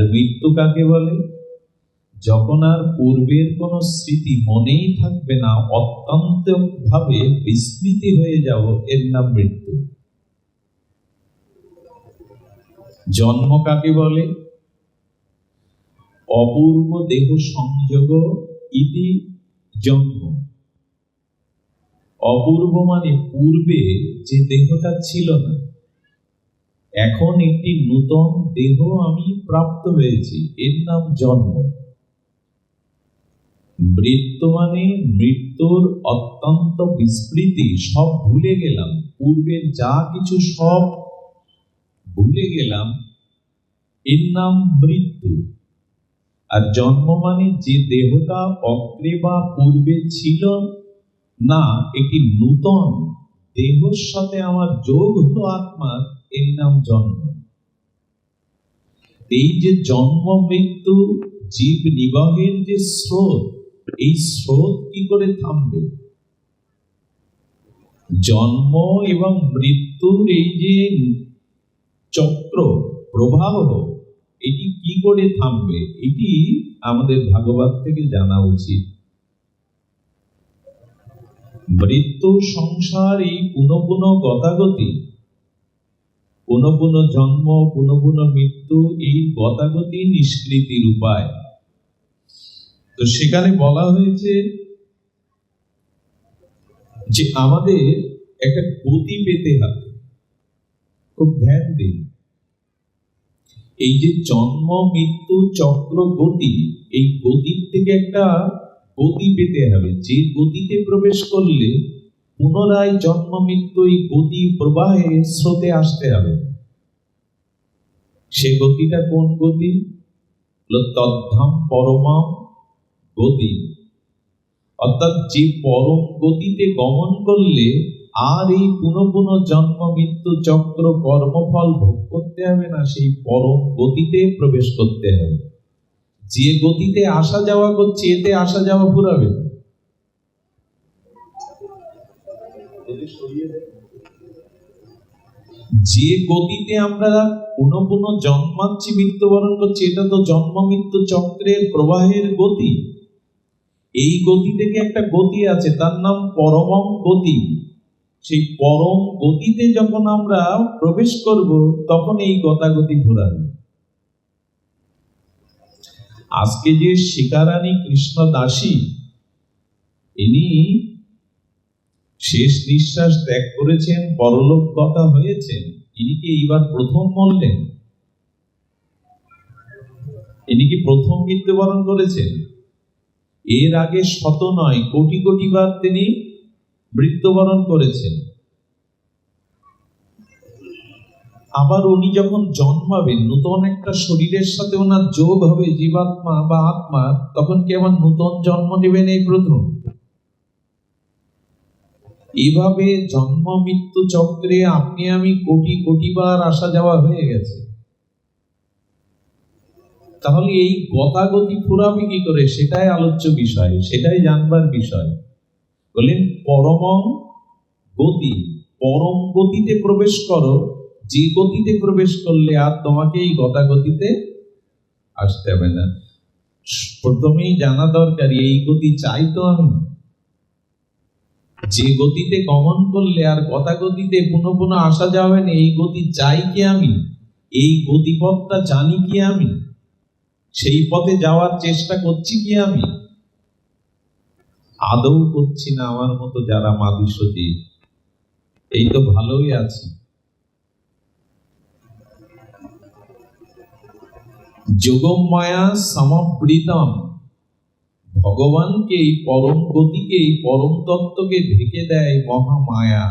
আর মৃত্যু কাকে বলে? যখন আর পূর্বের কোন স্মৃতি মনেই থাকবে না, অত্যন্ত ভাবে বিস্মৃতি হয়ে যাব, এর নাম মৃত্যু। জন্ম কাকে বলে? অপূর্ব দেহ সংযোগ ইতি জন্ম। অপূর্ব মানে পূর্বে যে দেহটা ছিল না, এখন একটি নূতন দেহ আমি প্রাপ্ত হয়েছি, এর নাম জন্ম। মৃত্যু মানে মৃত্যুর অত্যন্ত বিস্মৃতি, সব ভুলে গেলাম, পূর্বের যা কিছু সব ভুলে গেলাম, এর নাম মৃত্যু। আর জন্ম মানে যে দেহটা অগ্রে বা পূর্বে ছিল না, একটি নূতন দেহের সাথে আমার যোগ হলো আত্মার, এর নাম জন্ম। এই যে জন্ম মৃত্যু জীব নিবাহের যে স্রোত, এই স্রোত কি করে থামবে? জন্ম এবং মৃত্যুর এই যে চক্র প্রবাহ, এটি কি করে থামবে? এটি আমাদের ভাগবত থেকে জানা উচিত। মৃত্যু সংসার, এই পুনঃ পুনঃ গতাগতি, পুনঃ পুনঃ জন্ম, পুনঃ পুনঃ মৃত্যু, এই গতাগতি নিষ্কৃতির উপায়। তো সেখানে বলা হয়েছে যে আমাদের একটা গতি পেতে হবে। খুব ধ্যান দিন, এই যে জন্ম মৃত্যু চক্র গতি, এই গতির থেকে একটা গতি পেতে হবে, যে গতিতে প্রবেশ করলে পুনরায় জন্ম মৃত্যু এই গতি প্রবাহে স্রোতে আসতে হবে। সে গতিটা কোন গতি? তদ্ধাম পরমাম গতি। অর্থাৎ যে পরম গতিতে গমন করলে আর এই পুনঃ পুনঃ জন্ম মৃত্যু চক্র কর্মফল ভোগ করতে হবে না, সেই পরম গতিতে প্রবেশ করতে হবে। যে গতিতে আসা যাওয়া করছে, এতে আসা যাওয়া ফুরাবে। যে গতিতে আমরা পুনঃ পুনঃ জন্মাচ্ছি, মৃত্যুবরণ করছি, এটা তো জন্ম মৃত্যু চক্রের প্রবাহের গতি। এই গতি থেকে একটা গতি আছে, তার নাম পরমম গতি। সেই পরম গতিতে যখন আমরা প্রবেশ করব, তখন এই গতাগতি ঘোরাবে। আজকে যে শিকারানী কৃষ্ণ দাসী, ইনি শেষ নিঃশ্বাস ত্যাগ করেছেন, পরলোকগতা হয়েছেন, ইনি কি এইবার প্রথম মরলেন? ইনি কি প্রথম মৃত্যুবরণ করেছেন? এর আগে শত নয়, কোটি কোটি বার তিনি মৃত্যুবরণ করেছেন। আবার উনি যখন জন্মাবেন, নতুন একটা শরীরের সাথে ওনার যোগ হবে, জীবাত্মা বা আত্মা, তখন কি আবার নতুন জন্ম নেবেন এই প্রথম? এভাবে জন্ম মৃত্যু চক্রে আপনি আমি কোটি কোটি বার আসা যাওয়া হয়ে গেছে। তাহলে এই গতাগতি ফুরাবে কি করে? সেটাই আলোচ্য বিষয়, সেটাই জানবার বিষয়। বলেন পরমং গতি, পরম গতিতে প্রবেশ করো, যে গতিতে প্রবেশ করলে আর তোমাকে এই গতাগতিতে আসতে হবে না। প্রথমেই জানা দরকার, এই গতি চাই তো আমি? যে গতিতে গমন করলে আর গতাগতিতে পুনঃ পুনঃ আসা যাবে না, এই গতি চাই কি আমি? এই গতিপথটা জানি কি আমি? সেই পথে যাওয়ার চেষ্টা করছি কি আমি? আদৌ করছি না। আমার মতো যারা মাধুসতী, এই তো ভালোই আছি। যোগম মায়া সমাবৃতম, ভগবানকে, এই পরম গতিকে, এই পরম তত্ত্বকে ঢেকে দেয় মহামায়া।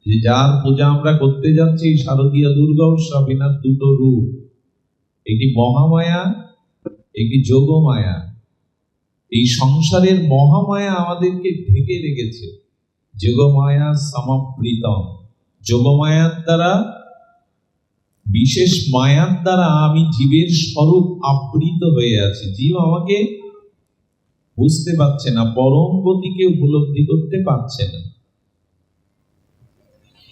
যে যার পূজা আমরা করতে যাচ্ছি, শারদীয় দুর্গা উৎসব, এনার দুটো রূপ, একটি মহামায়া, একটি যোগমায়া। এই সংসারের মহামায়া আমাদেরকে ঢেকে রেখেছে। যোগমায়া সমাবৃতম, যোগমায়ার দ্বারা, বিশেষ মায়ার দ্বারা আমি জীবের স্বরূপ আবৃত হয়ে আছি। জীব আমাকে বুঝতে পারছে না, পরম গতিকে উপলব্ধি করতে পারছে না।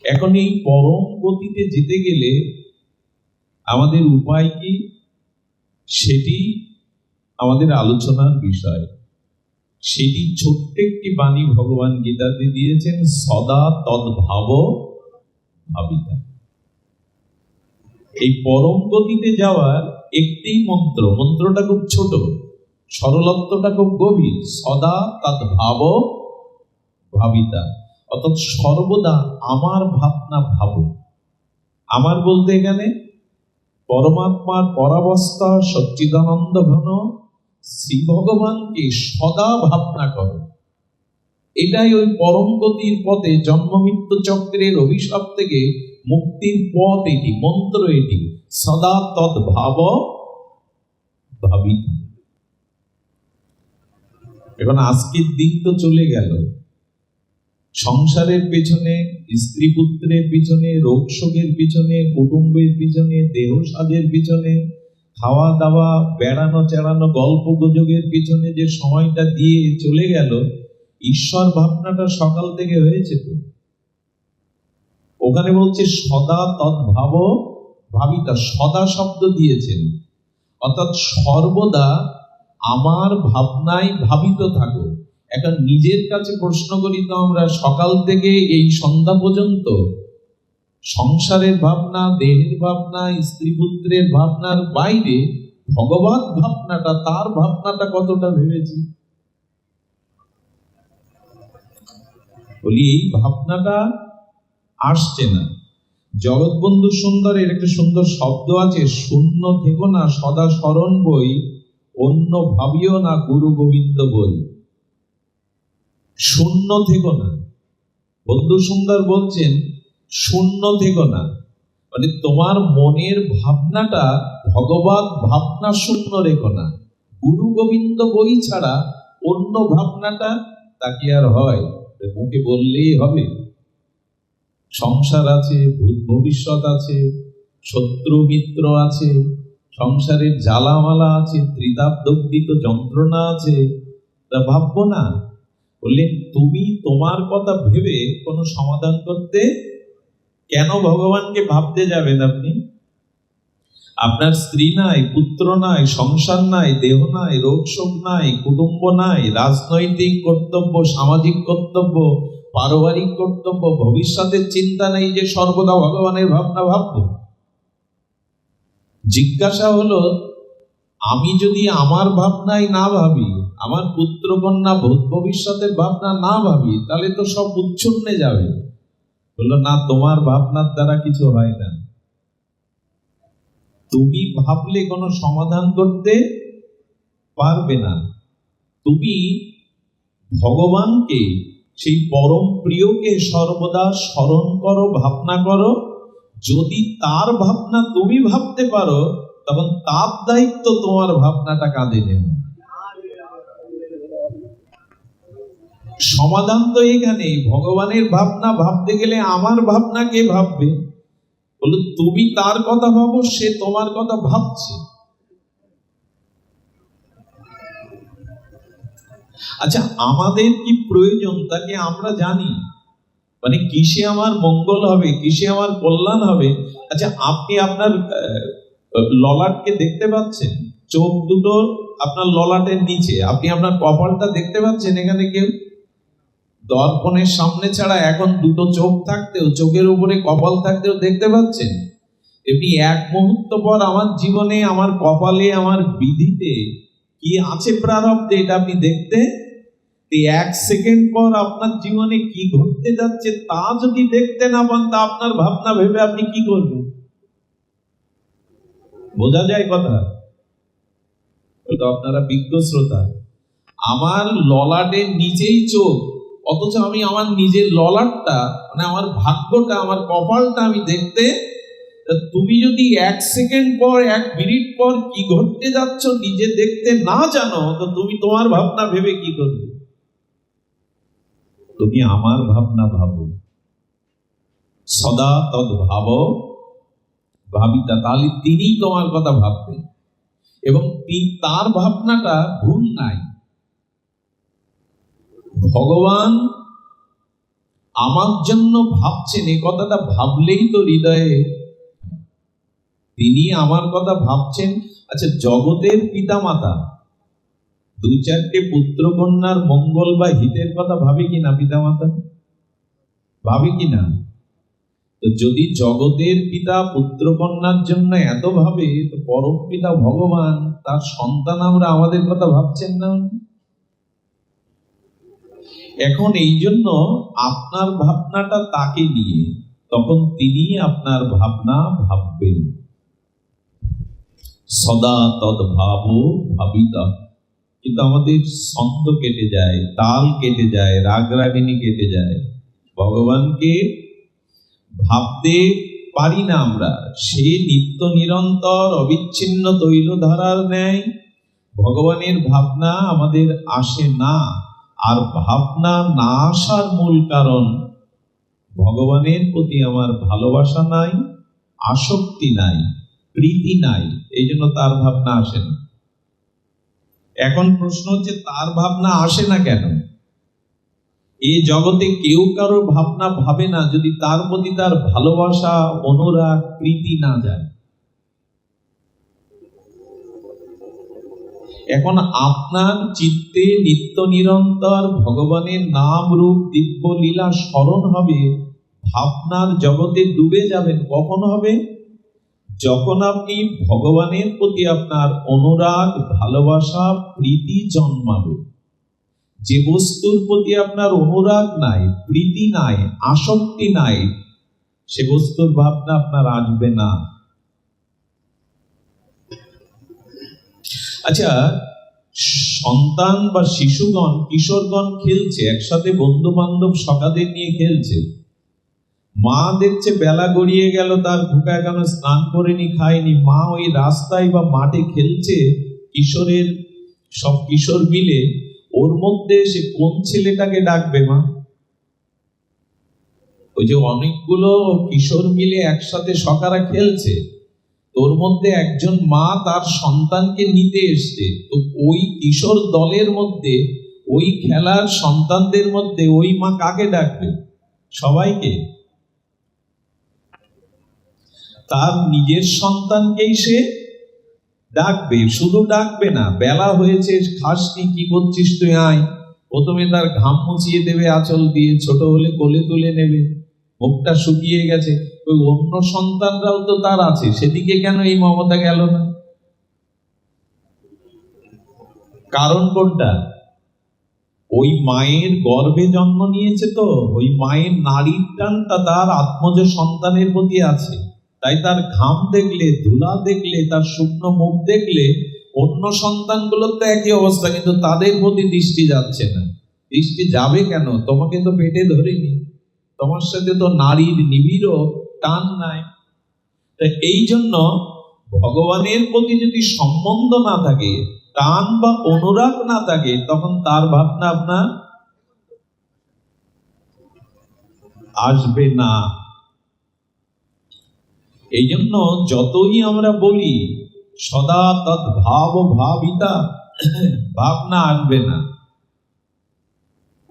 এখন এই পরম গতিতে যেতে গেলে আমাদের উপায় কি? সেটি আমাদের আলোচনার বিষয়। সেটি ছোট্ট একটি বাণী ভগবান গীতাতে দিয়েছেন, সদা তদ্ভাব ভাবিতা। এই পরম গতিতে যাওয়ার একটি মন্ত্র, মন্ত্রটা খুব ছোট, সরলত্বটা খুব গভীর, সদা তদ্ভাব ভাবিতা, অর্থাৎ সর্বদা আমার ভাবনা ভাবো। আমার বলতে এখানে পরমাত্মার পরাবস্থা সচ্চিদানন্দ ঘন শ্রী ভগবানকে সদা ভাবনা করো। এটাই ওই পরম গতির পথে, জন্ম মৃত্যু চক্রের অভিশাপ থেকে মুক্তির পথ। এটি মন্ত্র, এটি সদা তদ্ভাব ভাবিতা। এখন আজকের দিন তো চলে গেল, সংসারের পেছনে, স্ত্রী পুত্রের পিছনে, রোগ শোকের পিছনে, কুটুম্বের পিছনে, দেহ সাজের পিছনে, খাওয়া দাওয়া, বেড়ানো চেড়ানো, গল্প গুজবের পিছনে যে সময়টা দিয়ে চলে গেল, ঈশ্বর ভাবনাটা সকাল থেকে হয়েছে তো। ওখানে বলছে সদা তদ্ভাব ভাবিতা, সদা শব্দ দিয়েছেন, অর্থাৎ সর্বদা আমার ভাবনায় ভাবিত থাকো। এখন নিজের কাছে প্রশ্ন করি তো, আমরা সকাল থেকে এই সন্ধ্যা পর্যন্ত সংসারের ভাবনা, দেহের ভাবনা, স্ত্রী পুত্রের ভাবনার বাইরে ভগবত ভাবনাটা, তার ভাবনাটা কতটা ভেবেছি? বলি এই ভাবনাটা আসছে না। জগৎবন্ধু সুন্দরের একটা সুন্দর শব্দ আছে, শূন্য থেকো না সদা স্মরণ বই, অন্য ভাবিও না গুরু গোবিন্দ বই। শূন্য থেকো না, বন্ধু সুন্দর বলছেন শূন্য থেকো না, মানে তোমার মনের ভাবনাটা ভগবত ভাবনা শূন্য রেখো না। গুরু গোবিন্দ বই ছাড়া অন্য ভাবনাটা তা কি আর হয়? মুখে বললেই হবে? সংসার আছে, ভূত ভবিষ্যৎ আছে, শত্রু মিত্র আছে, সংসারের জ্বালামালা আছে, ত্রিতাপদগ্ধিত যন্ত্রণা আছে, তা ভাববো না? বললেন তুমি তোমার কথা ভেবে কোনো সমাধান করতে কেন ভগবানকে ভাবতে যাবেন? আপনি, আপনার স্ত্রী নাই, পুত্র নাই, সংসার নাই, দেহ নাই, রোগ শোক নাই, কুটুম্ব নাই, রাজনৈতিক কর্তব্য, সামাজিক কর্তব্য, পারিবারিক কর্তব্য, ভবিষ্যতের চিন্তা নেই যে সর্বদা ভগবানের ভাবনা ভাববো? জিজ্ঞাসা হলো, আমি যদি আমার ভাবনাই না ভাবি, আমার পুত্র কন্যা ভূত ভবিষ্যতের ভাবনা না ভাবি, তাহলে তো সব উচ্ছন্নে যাবে। বললো না, তোমার ভাবনার দ্বারা কিছু হয় না। তুমি ভাবলে কোনো সমাধান করতে পারবে না। তুমি ভগবানকে, সেই পরম প্রিয়কে সর্বদা স্মরণ করো, ভাবনা করো। যদি তার ভাবনা তুমি ভাবতে পারো, তখন তার দায়িত্ব তোমার ভাবনাটা কাঁধে নেবে। সমাধান তো এখানে। ভগবানের ভাবনা ভাবতে গেলে আমার ভাবনা কে ভাববে? বলো তুমি তার কথা ভাবো, সে তোমার কথা ভাবছে। আচ্ছা, আমাদের কি প্রয়োজন তাকে আমরা জানি, মানে কিসে আমার মঙ্গল হবে, কিসে আমার কল্যাণ হবে। আচ্ছা, আপনি আপনার ললাটকে দেখতে পাচ্ছেন? চোখ দুটো আপনার ললাটের নিচে, আপনি আপনার কপালটা দেখতে পাচ্ছেন? এখানে কেউ দর্পণের সামনে ছাড়া এখন দুটো চোখ থাকতেও, চোখের উপরে কপাল থাকতেও দেখতে পাচ্ছেন? এমনি এক মুহূর্ত পর আমার জীবনে, আমার কপালে, আমার বিধিতে কি আছে প্রারব্ধে, এটা আপনি দেখতে, এক সেকেন্ড পর আপনার জীবনে কি ঘটতে যাচ্ছে তা যদি দেখতে না পান, তা আপনার ভাবনা ভেবে আপনি কি করবেন? বোঝা যায় কথা? তো আপনারা বিজ্ঞ শ্রোতা, আমার ললাটের নিচেই চোখ, অথচ আমি আমার নিজের ললাটটা, মানে আমার ভাগ্যটা, আমার কপালটা আমি দেখতে, তুমি যদি এক সেকেন্ড পর, এক মিনিট পর কি ঘটতে যাচ্ছ নিজে দেখতে না জানো, তো তুমি তোমার ভাবনা ভেবে কি করবে? তুমি আমার ভাবনা ভাবো, সদা তদ্ভাব ভাবিতা, তাহলে তিনি তোমার কথা ভাববেন এবং তার ভাবনাটা ভুল নাই। ভগবান আমার জন্য ভাবছেন, এই কথাটা ভাবলেই তো হৃদয়ে তিনি আমার কথা ভাবছেন। আচ্ছা, জগতের পিতামাতা দু চারটে পুত্র কন্যার মঙ্গল বা হিতের কথা ভাবে কিনা পিতামাতা? ভাবে কিনা? তো যদি জগতের পিতা পুত্র কন্যার জন্য এত ভাবে, তো পরম পিতা ভগবান তার সন্তান আমরা আমাদের কথা ভাবছেন না? এখন এই জন্য আপনার ভাবনাটা তাকে নিয়ে, তখন তিনি আপনার ভাবনা ভাববেন। সদা তদ্ভাব ভাবিতা। কিন্তু আমাদের ছন্দ কেটে যায়, তাল কেটে যায়, রাগরাগিনী কেটে যায়, ভগবানকে ভাবতে পারি না আমরা। সে নিত্য নিরন্তর অবিচ্ছিন্ন তৈলধারার ন্যায় ভগবানের ভাবনা আমাদের আসে না। আর ভাবনা না আসার মূল কারণ ভগবানের প্রতি আমার ভালোবাসা নাই, আসক্তি নাই, প্রীতি নাই, এই জন্য তার ভাবনা আসে না। এখন প্রশ্ন হচ্ছে, তার ভাবনা আসে না কেন? এই জগতে কেউ কারোর ভাবনা ভাবে না যদি তার প্রতি তার ভালোবাসা, অনুরাগ, প্রীতি না যায়। এখন আপনার চিত্তে নিত্য নিরন্তর ভগবানের নাম রূপ দিব্য লীলা স্মরণ হবে, ভাবনার জগতে ডুবে যাবেন। কখন হবে? যখন আপনি ভগবানের প্রতি আপনার অনুরাগ, ভালোবাসা, প্রীতি জন্মাবে। যে বস্তুর প্রতি আপনার অনুরাগ নাই, প্রীতি নাই, আসক্তি নাই, সে বস্তুর ভাবনা আপনার আসবে না। আচ্ছা, সন্তান বা শিশুগণ, কিশোরগণ খেলছে একসাথে, বন্ধু বান্ধব সখাদের নিয়ে খেলছে। মা দেখছে বেলা গড়িয়ে গেল, তার ভুকা এখনো স্নান করেনি, খায়নি। মা ওই রাস্তায় বা মাঠে খেলছে, কিশোরের সব কিশোর মিলে। ওর মধ্যে সে কোন ছেলেটাকে ডাকবে মা? ওই যে অনেকগুলো কিশোর মিলে একসাথে সখারা খেলছে, তোর মধ্যে একজন মা তার সন্তানকে নিতে এসছে। তো ওই কিশোর দলের মধ্যে, ওই খেলার সন্তানদের মধ্যে ওই মা কাকে ডাকবে? সবাইকে। তার নিজের সন্তানকেই সে ডাকবে, শুধু ডাকবে না, বেলা হয়েছে, খাসনি, কি করছিস তুই, আয়। প্রথমে তার ঘাম মুছিয়ে দেবে আঁচল দিয়ে, ছোট হলে কোলে তুলে নেবে, মুখটা শুকিয়ে গেছে। ওই অন্য সন্তানরাও তো তার আছে, সেদিকে কেন এই মমতা গেল না? কারণ কোনটা? ওই মায়ের গর্ভে জন্ম নিয়েছে, তো ওই মায়ের নারীর টানটা তার আত্মজ সন্তানের প্রতি আছে। তাই তার ঘাম দেখলে, ধুলা দেখলে, তার শুকনো মুখ দেখলে অন্য সন্তানগুলোর তো একই অবস্থা, কিন্তু তাদের প্রতি দৃষ্টি যাচ্ছে না। দৃষ্টি যাবে কেন? তোমাকে তো পেটে ধরেনি, তোমার সাথে তো নারীর নিবিড় টান নাই। তাই এই জন্য ভগবানের প্রতি যদি সম্বন্ধ না থাকে, টান বা অনুরাগ না থাকে, তখন তার ভাবনা আপনার আসবে না। এই জন্য যতই আমরা বলি সদা তদ্ভাব ভাবিতা, ভাবনা আসবে না,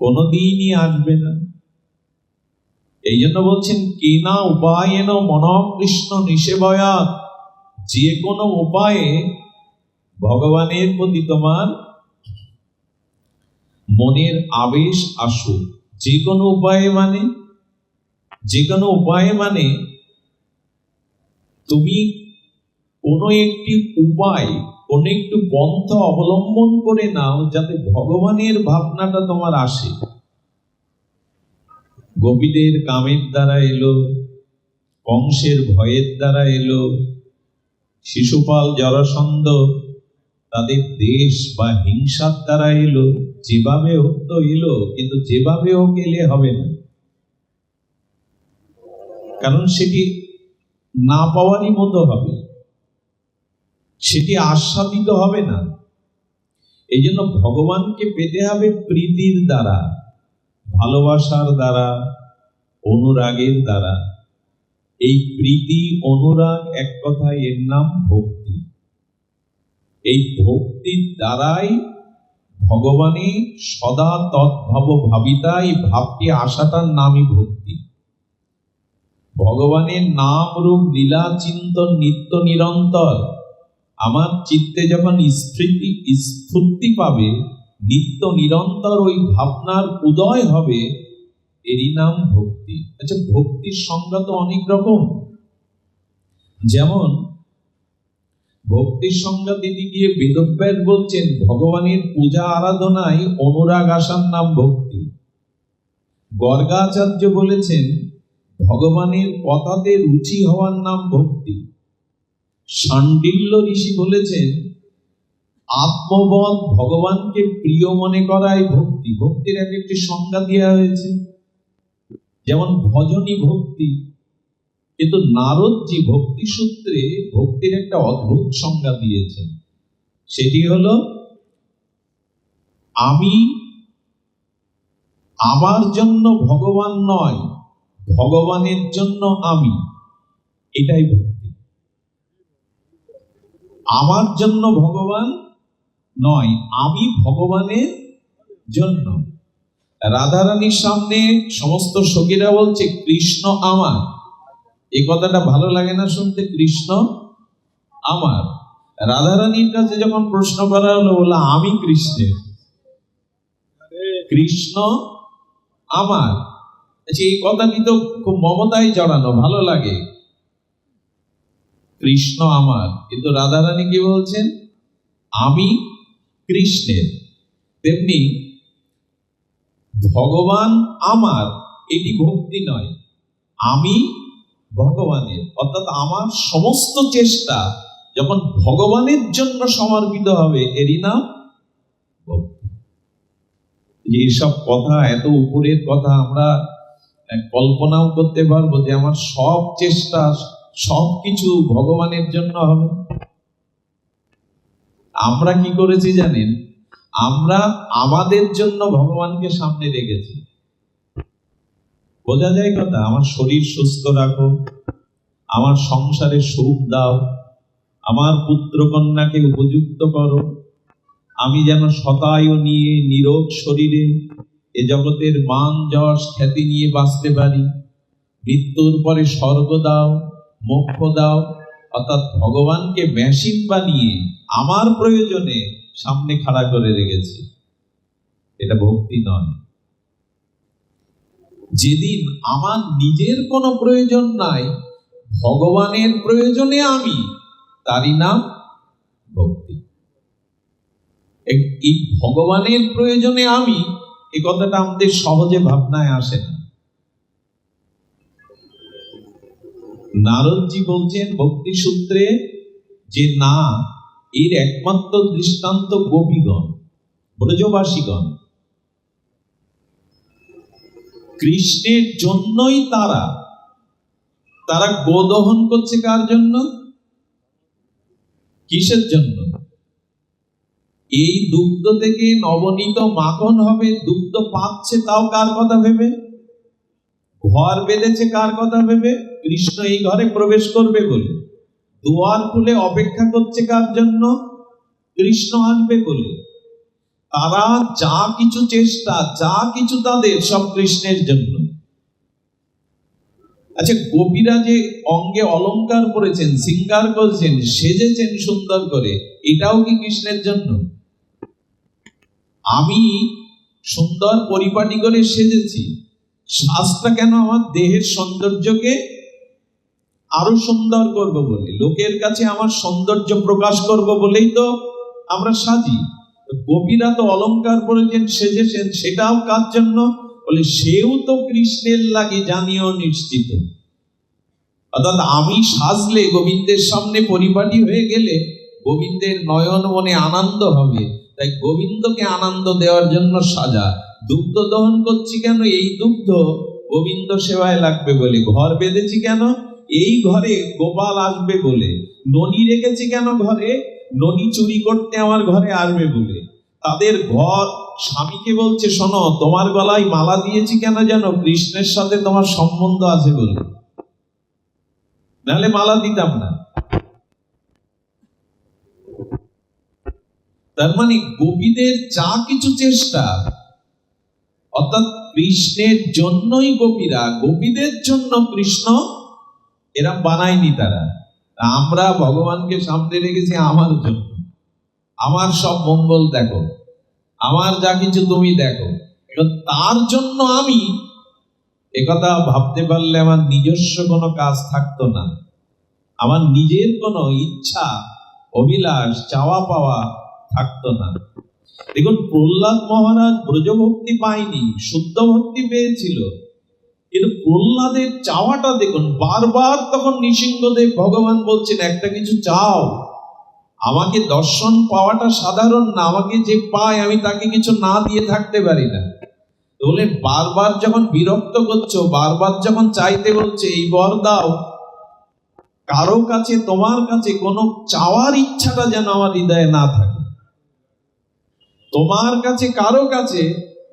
কোনদিনই আসবে না। এই জন্য বলছেন, কেনা উপায়েন মনকৃষ্ণ নিষেবয়াৎ। যে কোনো উপায়ে ভগবানের প্রতি তোমার মনের আবেশ আসুক। যে কোনো উপায়ে মানে, যে কোনো উপায়ে মানে তুমি কোনো একটি উপায়, কোনো একটু পন্থা অবলম্বন করে নাও, যাতে ভগবানের ভাবনাটা তোমার আসে। গোপীদের কামের দ্বারা এলো, কংসের ভয়ের দ্বারা এলো, শিশুপাল জরাসন্ধ তাদের দেশ বা হিংসার দ্বারা এলো, যেভাবে হোক তো এলো, কিন্তু যেভাবে হোক এলে হবে না, কারণ সেটি না পাওয়ারই মতো হবে, সেটি আস্বাদিত হবে না। এই জন্য ভগবানকে পেতে হবে প্রীতির দ্বারা, ভালোবাসার দ্বারা, অনুরাগের দ্বারা। এই প্রীতি, অনুরাগ, এক কথায় এর নাম ভক্তি। এই ভক্তির দ্বারাই ভগবানে সদা তদ্ভাব ভাবিতা, এই ভাবটি আসাটার নামই ভক্তি। ভগবানের নাম রূপ লীলা চিন্তন নিত্য নিরন্তর আমার চিত্তে যখন স্ফূর্তি পাবে, নিত্য নিরন্তর ওই ভাবনার উদয় হবে, এরই নাম ভক্তি। আচ্ছা, ভক্তির সংজ্ঞা তো অনেক রকম। যেমন ভক্তির সংজ্ঞা দিতে গিয়ে বেদব্যাস বলছেন, ভগবানের পূজা আরাধনায় অনুরাগ আসার নাম ভক্তি। গর্গাচার্য বলেছেন, ভগবানের কথাতে রুচি হওয়ার নাম ভক্তি। শাণ্ডিল্য ঋষি বলেছেন, আত্মবোধ ভগবানকে প্রিয় মনে করাই ভক্তি। ভক্তির এক একটি সংজ্ঞা দেওয়া হয়েছে, যেমন ভজনী ভক্তি। কিন্তু নারদজি ভক্তি সূত্রে ভক্তির একটা অদ্ভুত সংজ্ঞা দিয়েছেন। সেটি হলো, আমি আমার জন্য ভগবান নয়, ভগবানের জন্য আমি, এটাই ভক্তি। আমার জন্য ভগবান নয়, আমি ভগবানের জন্য। রাধারানীর সামনে সমস্ত সখীরা বলছে, কৃষ্ণ আমার। এই কথাটা ভালো লাগে না শুনতে? কৃষ্ণ আমার। রাধারানীর কাছে যখন প্রশ্ন করা হলো, বললো আমি কৃষ্ণের। কৃষ্ণ আমার। আচ্ছা, এই কথাটি তো খুব মমতায় জড়ানো, ভালো লাগে, কৃষ্ণ আমার। কিন্তু রাধারানী কি বলছেন? আমি কৃষ্ণের। তেমনি ভগবান আমার, এটি ভক্তি নয়, আমি ভগবানের। অর্থাৎ আমার সমস্ত চেষ্টা যখন ভগবানের জন্য সমর্পিত হবে, এরই নাম ভক্তি। এইসব কথা, এত উপরের কথা আমরা কল্পনাও করতে পারবো যে আমার সব চেষ্টা সবকিছু ভগবানের জন্য হবে? আমরা কি করেছি জানেন? আমরা আমাদের জন্য ভগবানকে সামনে রেখেছি। বোঝা যায় কথা? আমার শরীর সুস্থ রাখো, আমার সংসারে সুখ দাও, আমার পুত্র কন্যাকে উপযুক্ত করো, আমি যেন শতায়ু নিয়ে নিরোগ শরীরে এ জগতের মান যশ খ্যাতি নিয়ে বাঁচতে পারি, মৃত্যুর পরে স্বর্গ দাও, মোক্ষ দাও। অর্থাৎ ভগবানকে মেশিন বানিয়ে আমার প্রয়োজনে সামনে খাড়া করে রেখেছি। এটা ভক্তি নয়। যেদিন আমার নিজের কোনো প্রয়োজন নাই, ভগবানের প্রয়োজনে আমি, তারই নাম ভক্তি। এই ভগবানের প্রয়োজনে আমি, এই কথাটা আমাদের সহজে ভাবনায় আসে না। নারদজি বলছেন ভক্তি সূত্রে যে না, এর একমাত্র দৃষ্টান্ত গোপীগণ, ব্রজবাসীগণ। কৃষ্ণের জন্যই তারা গোদহন করছে। কার জন্য? কিসের জন্য? এই দুগ্ধ থেকে নবনীত মাখন হবে, দুগ্ধ পাচ্ছে, তাও কার কথা ভেবে? ঘর বেঁধেছে কার কথা ভেবে? কৃষ্ণ এই ঘরে প্রবেশ করবে বলে। দুয়ার খুলে অপেক্ষা করছে কার জন্য? কৃষ্ণ আসবে বলে। তারা যা কিছু চেষ্টা, যা কিছু তাদের, সব কৃষ্ণের জন্য। আচ্ছা, গোপীরা যে অঙ্গে অলংকার পরেছেন, শৃঙ্গার করেছেন, সেজেছেন সুন্দর করে, এটাও কি কৃষ্ণের জন্য? আমি সুন্দর পরিপাটি করে সেজেছি, শ্বাসটা কেন? আমার দেহের সৌন্দর্যকে আরো সুন্দর করব বলে, লোকের কাছে আমার সৌন্দর্য প্রকাশ করব বলেই তো আমরা সাজি। গোপীরা তো অলংকার পরেছেন, সেজেছেন, সেটাও কার জন্য? বলে সেও তো কৃষ্ণের লাগি, জানিও নিশ্চিত। অর্থাৎ আমি সাজলে, গোবিন্দের সামনে পরিপাটি হয়ে গেলে গোবিন্দের নয়ন মনে আনন্দ হবে। তাই গোবিন্দকে আনন্দ দেওয়ার জন্য সাজা। দুগ্ধ দহন করছি কেন? এই দুগ্ধ গোবিন্দ সেবায় লাগবে বলে। ঘর বেঁধেছি কেন? এই ঘরে গোপাল আসবে বলে। ননি রেখেছি কেন ঘরে? ননি চুরি করতে আমার ঘরে আসবে বলে। তাদের ঘর স্বামীকে বলছে, শোনো, তোমার গলায় মালা দিয়েছি কেন জানো? কৃষ্ণের সাথে তোমার সম্বন্ধ আছে বলে, নাহলে মালা দিতাম না। তার মানে গোপীদের যা কিছু চেষ্টা, অর্থাৎ কৃষ্ণের জন্যই গোপীরা, গোপীদের জন্য কৃষ্ণ এরা বানায়নি তারা। আমরা ভগবানকে সামনে রেখেছি আমার জন্য, আমার সব মঙ্গল দেখো, আমার যা কিছু তুমি দেখো। তার জন্য আমি একথা ভাবতে পারলে আমার নিজস্ব কোনো কাজ থাকতো না, আমার নিজের কোনো ইচ্ছা অভিলাষ চাওয়া পাওয়া থাকতো না। দেখুন, প্রহ্লাদ মহারাজ ব্রজভক্তি পায়নি, শুদ্ধ ভক্তি পেয়েছিল, কিন্তু প্রহ্লাদের চাওয়াটা দেখুন, বারবার তখন নৃসিংহদেব ভগবান বলছেন একটা কিছু চাও, আমাকে দর্শন পাওয়াটা সাধারণ না, আমাকে যে পায় আমি তাকে কিছু না দিয়ে থাকতে পারি না। বলে বারবার যখন বিরক্ত করছো, বারবার যখন চাইতে বলছে এই বর দাও, কারো কাছে তোমার কাছে কোনো চাওয়ার ইচ্ছাটা যেন আমার হৃদয়ে না থাকে, তোমার কাছে কারো কাছে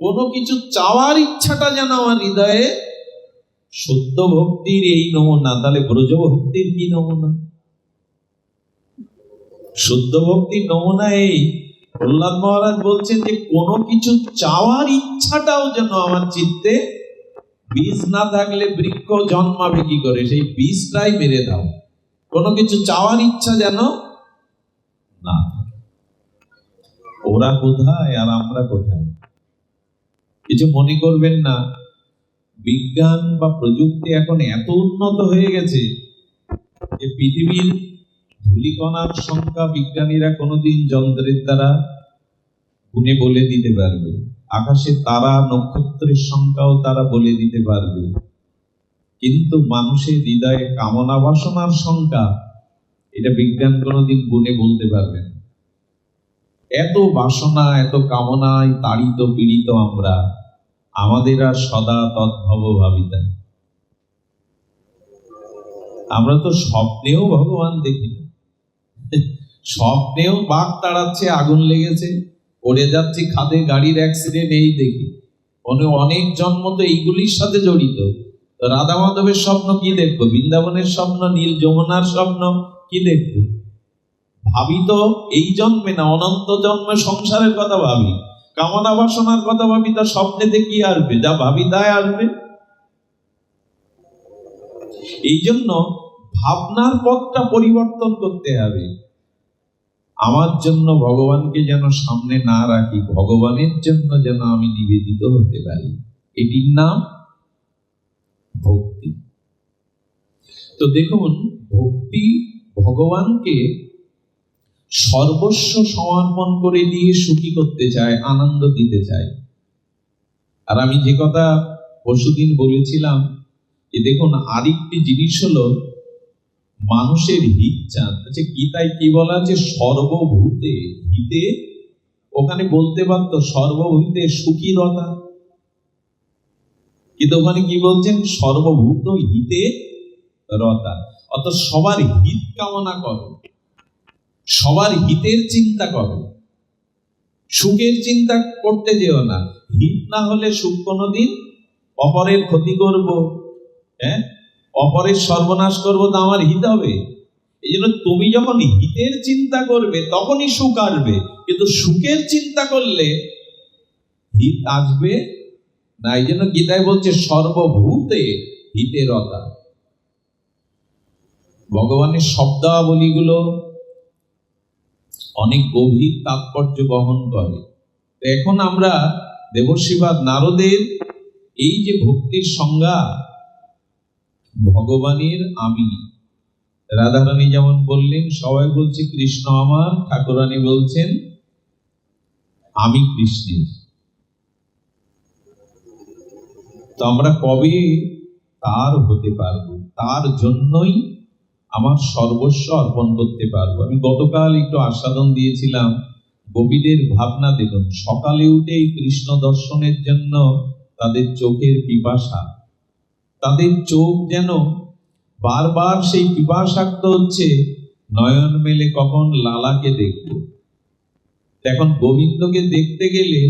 কোনো কিছু চাওয়ার ইচ্ছাটা যেন আমার হৃদয়ে। শুদ্ধ ভক্তির এই নমুনা, তাহলে ব্রজ ভক্তির কি নমুনা? শুদ্ধ ভক্তির নমুনা এই, প্রহ্লাদ মহারাজ বলছেন যে কোনো কিছু চাওয়ার ইচ্ছাটাও যেন আমার চিত্তে, বীজ না থাকলে বৃক্ষ জন্মাবে কি করে, সেই বীজটাই মেরে দাও, কোনো কিছু চাওয়ার ইচ্ছা যেন না। ওরা কোথায় আর আমরা কোথায়? কিছু মনে করবেন না, বিজ্ঞান বা প্রযুক্তি এখন এত উন্নত হয়ে গেছে যে পৃথিবীর ধূলিকণার সংখ্যা বিজ্ঞানীরা কোনোদিন যন্ত্রের দ্বারা গুণে বলে দিতে পারবে, আকাশে তারা নক্ষত্রের সংখ্যাও তারা বলে দিতে পারবে, কিন্তু মানুষের হৃদয়ে কামনা বাসনার সংখ্যা, এটা বিজ্ঞান কোনোদিন গুণে বলতে পারবে না। এত বাসনা, এত কামনায় তাড়িত পীড়িত আমরা, আমাদের আর সদা তদ্ভব ভাবিতা। আমরা তো স্বপ্নেও ভগবান দেখি না, স্বপ্নেও বাঘ তাড়াচ্ছে, আগুন লেগেছে, পড়ে যাচ্ছি খাদে, গাড়ির অ্যাক্সিডেন্ট, এই দেখি। অনেক জন্ম তো এইগুলির সাথে জড়িত। রাধা মাধবের স্বপ্ন কি দেখবো, বৃন্দাবনের স্বপ্ন, নীল যমুনার স্বপ্ন কি দেখবো? ভাবি তো এই জন্মে না, অনন্ত জন্মে সংসারের কথা ভাবি, কামনা বাসনার কথা ভাবি, তা স্বপ্নেতে কি আসবে? যা ভাবি তাই আসবে। এই জন্য ভাবনার পথটা পরিবর্তন করতে হবে। আমার জন্য ভগবানকে যেন সামনে না রাখি, ভগবানের জন্য যেন আমি নিবেদিত হতে পারি, এটির নাম ভক্তি। তো দেখুন, ভক্তি ভগবানকে সর্বস্ব সমর্পণ করে দিয়ে সুখী করতে চায়, আনন্দ দিতে চায়। আর আমি যে কথা পরশুদিন বলেছিলাম, যে দেখুন আরেকটি জিনিস হলো মানুষের হিত চান। আচ্ছা, গীতায় কি বলা আছে? সর্বভূতে হিতে, ওখানে বলতে পারত সর্বভূতে সুখীরতা, কিন্তু ওখানে কি বলছেন? সর্বভূত হিতে রতা। অর্থাৎ সবার হিত কামনা করো, সবার হিতের চিন্তা করো, সুখের চিন্তা করতে যেও না। হিত না হলে সুখ কোনোদিন, অপরের ক্ষতি করব, অপরের সর্বনাশ করব, তো আমার হিত হবে? এই জন্য তুমি যখন হিতের চিন্তা করবে তখনই সুখ আসবে, কিন্তু সুখের চিন্তা করলে হিত আসবে না। এই জন্য গীতায় বলছে সর্বভূতে হিতেরতা। ভগবানের শব্দাবলীগুলো অনেক গভীর তাৎপর্য বহন করে। এখন আমরা দেবর্ষিবাদ নারদের এই যে ভক্তির সংজ্ঞা, ভগবানের আমি, রাধারানী যেমন বললেন, সবাই বলছে কৃষ্ণ আমার, ঠাকুরানী বলছেন আমি কৃষ্ণের। তো আমরা কবে তার হতে পারবো? তার জন্যই আমার সর্বস্ব অর্পণ করতে পারবো। আমি গতকাল একটু আস্বাদন দিয়েছিলাম, গোপীদের ভাবনা দেখুন, সকালে উঠেই কৃষ্ণ দর্শনের জন্য তাদের চোখের পিপাসা, তাদের চোখ যেন বারবার সেই পিপাসাক্ত হচ্ছে, নয়ন মেলে কখন লালাকে দেখব। এখন গোবিন্দকে দেখতে গেলে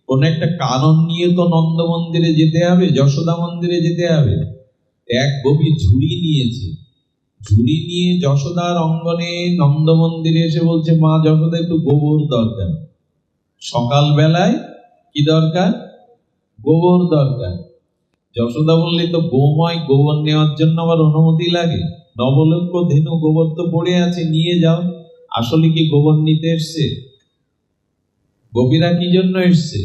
কোন একটা কারণ নিয়ে তো নন্দ মন্দিরে যেতে হবে, যশোদা মন্দিরে যেতে হবে। এক গোপী ঝুড়ি নিয়েছে, ঝুড়ি নিয়ে যশোদার অঙ্গনে নন্দ মন্দিরে এসে বলছে, মা যশোদা একটু গোবর দরকার। সকাল বেলায় কি দরকার? গোবর দরকার। যশোদা বললে, তো বৌমায় গোবর নেওয়ার জন্য আবার অনুমতি লাগে? নবলক্ষ ধেনু গোবর তো পড়ে আছে, নিয়ে যাও। আসলে কি গোবর নিতে এসছে? গোপীরা কি জন্য এসছে?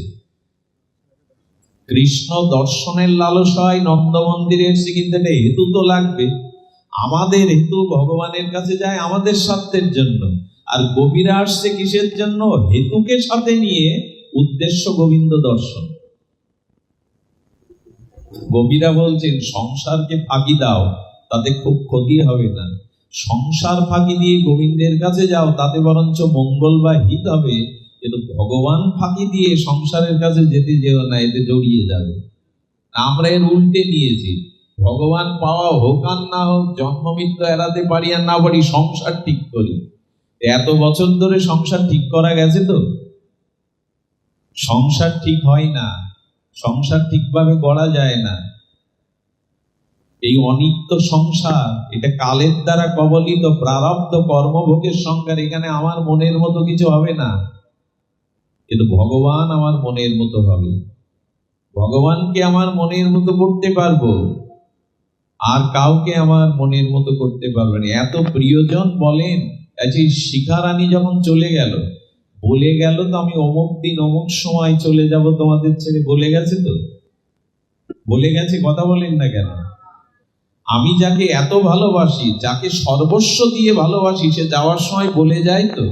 কৃষ্ণ দর্শনের লালসায় নন্দ মন্দিরে এসছে, কিন্তু এটা হেতু তো লাগবে। আমাদের হেতু ভগবানের কাছে যায় আমাদের স্বার্থের জন্য, আর গোপীরা আসছে কিসের জন্য? হেতুকে সাথে নিয়ে, উদ্দেশ্য গোবিন্দ দর্শন। গোপীরা বলছেন সংসারকে ফাঁকি দাও, তাতে খুব ক্ষতি হবে না। সংসার ফাঁকি দিয়ে গোবিন্দের কাছে যাও, তাতে বরঞ্চ মঙ্গল বা হিত হবে। কিন্তু ভগবান ফাঁকি দিয়ে সংসারের কাছে যেতে যেও না, এতে জড়িয়ে যাবে। আমরা এর উল্টে নিয়েছি। ভগবান পাওয়া হোক আর না হোক, জন্ম মৃত্যু এড়াতে পারি আর না পারি, সংসার ঠিক করি। এত বছর ধরে সংসার ঠিক করা গেছে তো? সংসার ঠিক হয় না, সংসার ঠিকভাবে গড়া যায় না। এই অনিত্য সংসার, এটা কালের দ্বারা কবলিত প্রারব্ধ কর্মভোগের সংসার। এখানে আমার মনের মতো কিছু হবে না, কিন্তু ভগবান আমার মনের মতো হবে। ভগবানকে আমার মনের মতো করতে পারবো, আর কাউকে আমার মনের মতো করতে পারবে না। এত প্রিয়জন বলেন, এই শিখারানী যখন চলে গেল, বলে গেল তো আমি অমুক দিন অমুক সময় চলে যাব তোমাদের ছেড়ে, বলে গেছে তো? বলে গেছে, কথা বলেন না কেন? আমি যাকে এত ভালোবাসি, যাকে সর্বস্ব দিয়ে ভালোবাসি, সে যাওয়ার সময় বলে যায় তো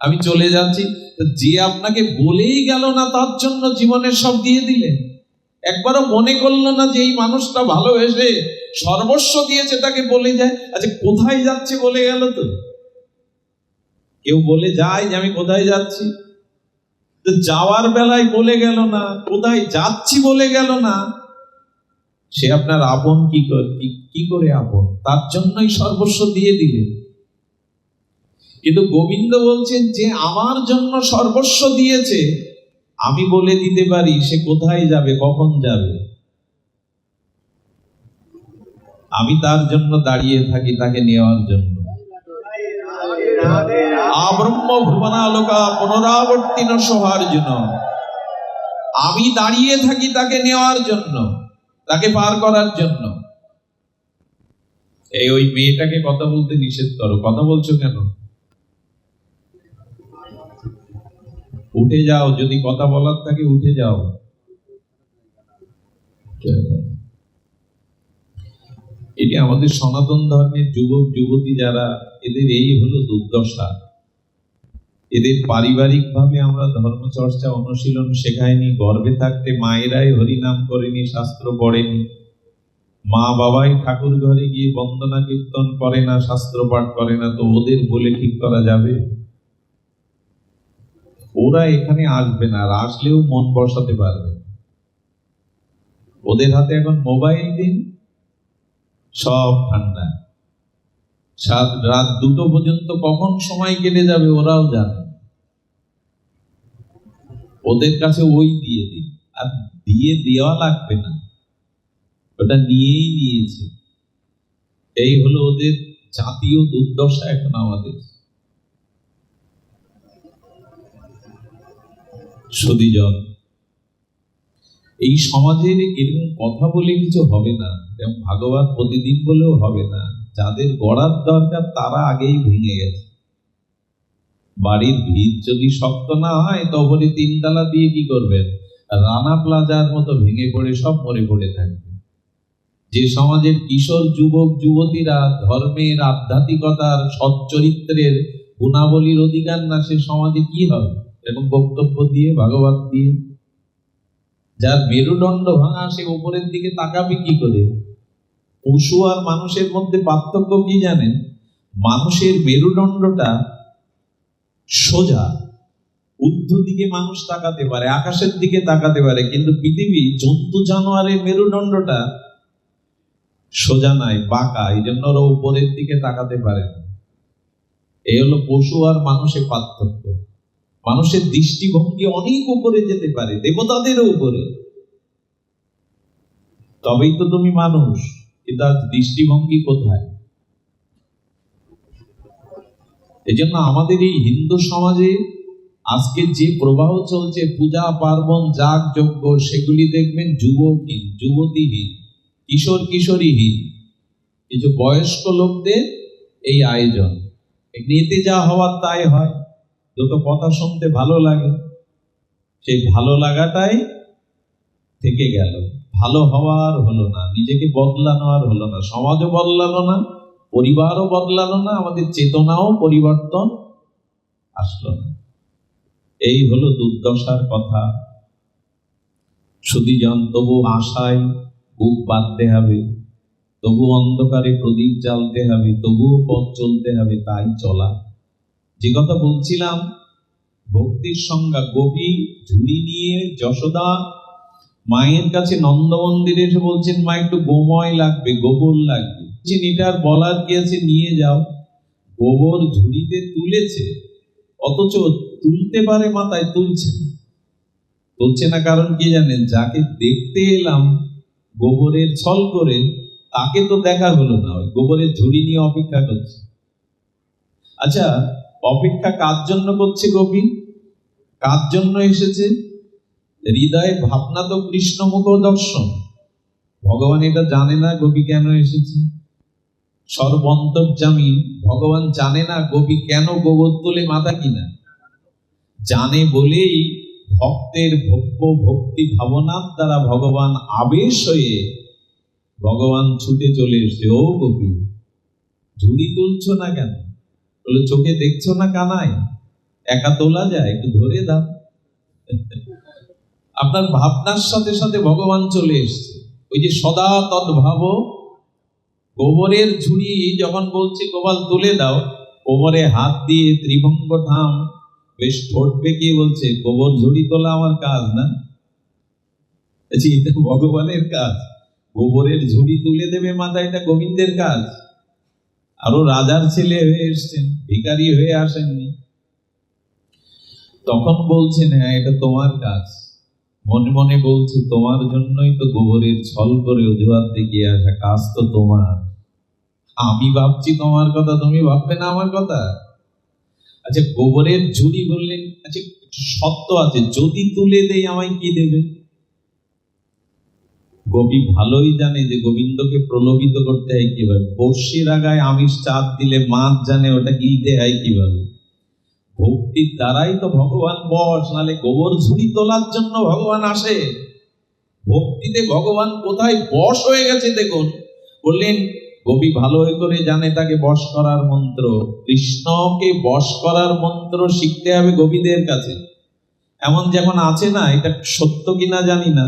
আমি চলে যাচ্ছি। যে আপনাকে বলেই গেল না, তার জন্য জীবনের সব দিয়ে দিলেন, একবারও মনে করলো না যে এই মানুষটা ভালোবেসে সর্বস্ব দিয়েছে, তাকে বলে যায়। আচ্ছা, কোথায় যাচ্ছে বলে গেল তো? কেউ বলে যায় যে আমি কোথায় যাচ্ছি, তো যাওয়ার বেলায় বলে গেল না, কোথায় যাচ্ছি বলে গেল না, সে আপনার আপন কি করে আপন? তার জন্যই সর্বস্ব দিয়ে দিলে। কিন্তু গোবিন্দ বলছেন যে আমার জন্য সর্বস্ব দিয়েছে, আমি বলে দিতে পারি সে কোথায় যাবে, কখন যাবে। আমি তার জন্য দাঁড়িয়ে থাকি, তাকে নেওয়ার জন্য। আব্রহ্ম ভুবনালোকা পুনরাবর্তিন সহার্জুন। আমি দাঁড়িয়ে থাকি তাকে নেওয়ার জন্য, তাকে পার করার জন্য। ওই মেয়েটাকে কথা বলতে নিষেধ করো। কথা বলছো কেন? উঠে যাও, যদি কথা বলার থাকে উঠে যাও। এটি আমাদের সনাতন ধর্মের যুবক যুবতী যারা, এদের এই হলো দুর্দশা। এদের পারিবারিক ভাবে আমরা ধর্ম চর্চা অনুশীলন শেখায়নি। গর্ভে থাকতে মায়েরাই হরিনাম করেনি, শাস্ত্র পড়েনি। মা বাবাই ঠাকুর ঘরে গিয়ে বন্দনা কীর্তন করে না, শাস্ত্র পাঠ করে না, তো ওদের বলে ঠিক করা যাবে? ওরা এখানে আসবে না, আর আসলেও মন বসাতে পারবে। ওদের হাতে এখন মোবাইল দিন, সব ঠান্ডা। রাত 2টো পর্যন্ত কখন সময় কেটে যাবে ওরাও জানে। ওদের কাছে ওই দিয়ে দিন, আর দিয়ে দেওয়া লাগবে না, ওটা নিয়েই নিয়েছে। এই হলো ওদের জাতীয় দুর্দশা এখন আমাদের। সুধীজন, এই সমাজের এরকম কথা বলে কিছু হবে না, এবং ভাগবত প্রতিদিন বলেও হবে না। যাদের গড়ার দরকার তারা আগেই ভেঙে গেছে। বাড়ির ভিত যদি শক্ত না হয়, তবে 3 তলা দিয়ে কি করবেন? রানা প্লাজার মতো ভেঙে পড়ে সব মরে পড়ে থাকবে। যে সমাজের কিশোর যুবক যুবতীরা ধর্মের, আধ্যাত্মিকতার, সচ্চরিত্রের গুণাবলীর অধিকার না, সে সমাজে কি হবে? এরকম বক্তব্য দিয়ে, ভাগবত দিয়ে। যার মেরুদণ্ড ভাঙা, সে উপরের দিকে তাকাবে কি করে? পশু আর মানুষের মধ্যে পার্থক্য কি জানেন? মানুষের মেরুদণ্ডটা সোজা, ঊর্ধ্ব দিকে মানুষ তাকাতে পারে, আকাশের দিকে তাকাতে পারে, কিন্তু পৃথিবী জন্তু জানোয়ারের মেরুদণ্ডটা সোজা নয়, বাঁকা। এই জন্য ওরা উপরের দিকে তাকাতে পারে না। এই হলো পশু আর মানুষের পার্থক্য। মানুষের দৃষ্টিভঙ্গি অনেক উপরে যেতে পারে, দেবতাদেরও উপরে। তবেই তো তুমি মানুষ, কিন্তু আজ দৃষ্টিভঙ্গি কোথায়? এই জন্য আমাদের এই হিন্দু সমাজে আজকে যে প্রবাহ চলছে, পূজা পার্বণ, যাগ যজ্ঞ, সেগুলি দেখবেন যুবকহীন, যুবতীহীন, কিশোর কিশোরীহীন। কিছু বয়স্ক লোকদের এই আয়োজন, এতে যা হওয়ার তাই হয়, দুটো কথা শুনতে ভালো লাগে, সেই ভালো লাগাটাই থেকে গেল, ভালো হওয়ার হলো না, নিজেকে বদলানো আর হলো না, সমাজও বদলানো না, পরিবারও বদলানো না, আমাদের চেতনাও পরিবর্তন আসলো না। এই হলো দুর্দশার কথা। সুধীজন, তবু আশায় বুক বাঁধতে হবে, তবু অন্ধকারে প্রদীপ জ্বালতে হবে, তবুও পথ চলতে হবে, তাই চলা। যে কথা বলছিলাম, ভক্তির সংজ্ঞা, গোপী ঝুড়ি নিয়ে যশোদা মায়ের কাছে নন্দ মন্দিরে এসে বলছেন, মা একটু গোময় লাগবে, গোবর লাগবে। এটার বলার কি আছে, নিয়ে যাও। গোবর ঝুড়িতে তুলেছে, অথচ তুলতে পারে মাথায়, তুলছে না কারণ কি জানেন? যাকে দেখতে এলাম গোবরের ছল করে, তাকে তো দেখা হলো না, ওই গোবরের ঝুড়ি নিয়ে অপেক্ষা করছে। আচ্ছা, অপেক্ষা কার জন্য করছে গোপী? কার জন্য এসেছে? হৃদয়ে ভাবনা তো কৃষ্ণমুখ দর্শন। ভগবান এটা জানে না গোপী কেন এসেছে? সর্বন্তর্যামী ভগবান জানে না গোপী কেন গোবর তোলে মাথা কিনা? জানে বলেই ভক্তের ভব্য ভক্তি ভাবনার দ্বারা ভগবান আবেশ হয়ে ভগবান ছুটে চলে এসছে। ও গোপী, ঝুড়ি তুলছো না কেন? বলে, চোখে দেখছো না কানাই, একা তোলা যায়, একটু ধরে দাও। আপনার ভাবনার সাথে সাথে ভগবান চলে এসছে। ওই যে সদা তদ্ভাব, গোবরের ঝুড়ি যখন বলছে গোপাল তুলে দাও, কোমরে হাত দিয়ে ত্রিভঙ্গ ঠাম বেশ ঠোঁট পেকিয়ে বলছে, গোবর ঝুড়ি তোলা আমার কাজ না, এটা ভগবানের কাজ। গোবরের ঝুড়ি তুলে দেবে মাথায়, এটা গোবিন্দের কাজ। আরো রাজার ছেলে হয়ে এসছেন, ভিখারি হয়ে আসেননি। তখন বলছেন, হ্যাঁ এটা তোমার কাজ। মনে মনে বলছে, তোমার জন্যই তো গোবরের ছল করে অজুহাত দেখিয়ে আসা, কাজ তো তোমার। আমি ভাবছি তোমার কথা, তুমি ভাববে না আমার কথা? আচ্ছা, গোবরের ঝুড়ি বললেন, আচ্ছা সত্য আছে, যদি তুলে দেই আমায় কি দেবে? গোপী ভালোই জানে যে গোবিন্দকে প্রলোভিত করতে হয় কিভাবে। বর্ষির আগায় আমিষ চাঁদ দিলে মাছ জানে ওটা গিলতে হয় কিভাবে। ভক্তির দ্বারাই তো ভগবান বশ, নালে গোবর ঝুড়ি তোলার জন্য ভগবান আসে? ভক্তিতে ভগবান কোথায় বশ হয়ে গেছে দেখুন। বললেন, গোপী ভালো করে জানে তাকে বশ করার মন্ত্র। কৃষ্ণকে বশ করার মন্ত্র শিখতে হবে গোপীদের কাছে। এমন যেমন আছে না, এটা সত্য কিনা জানি না,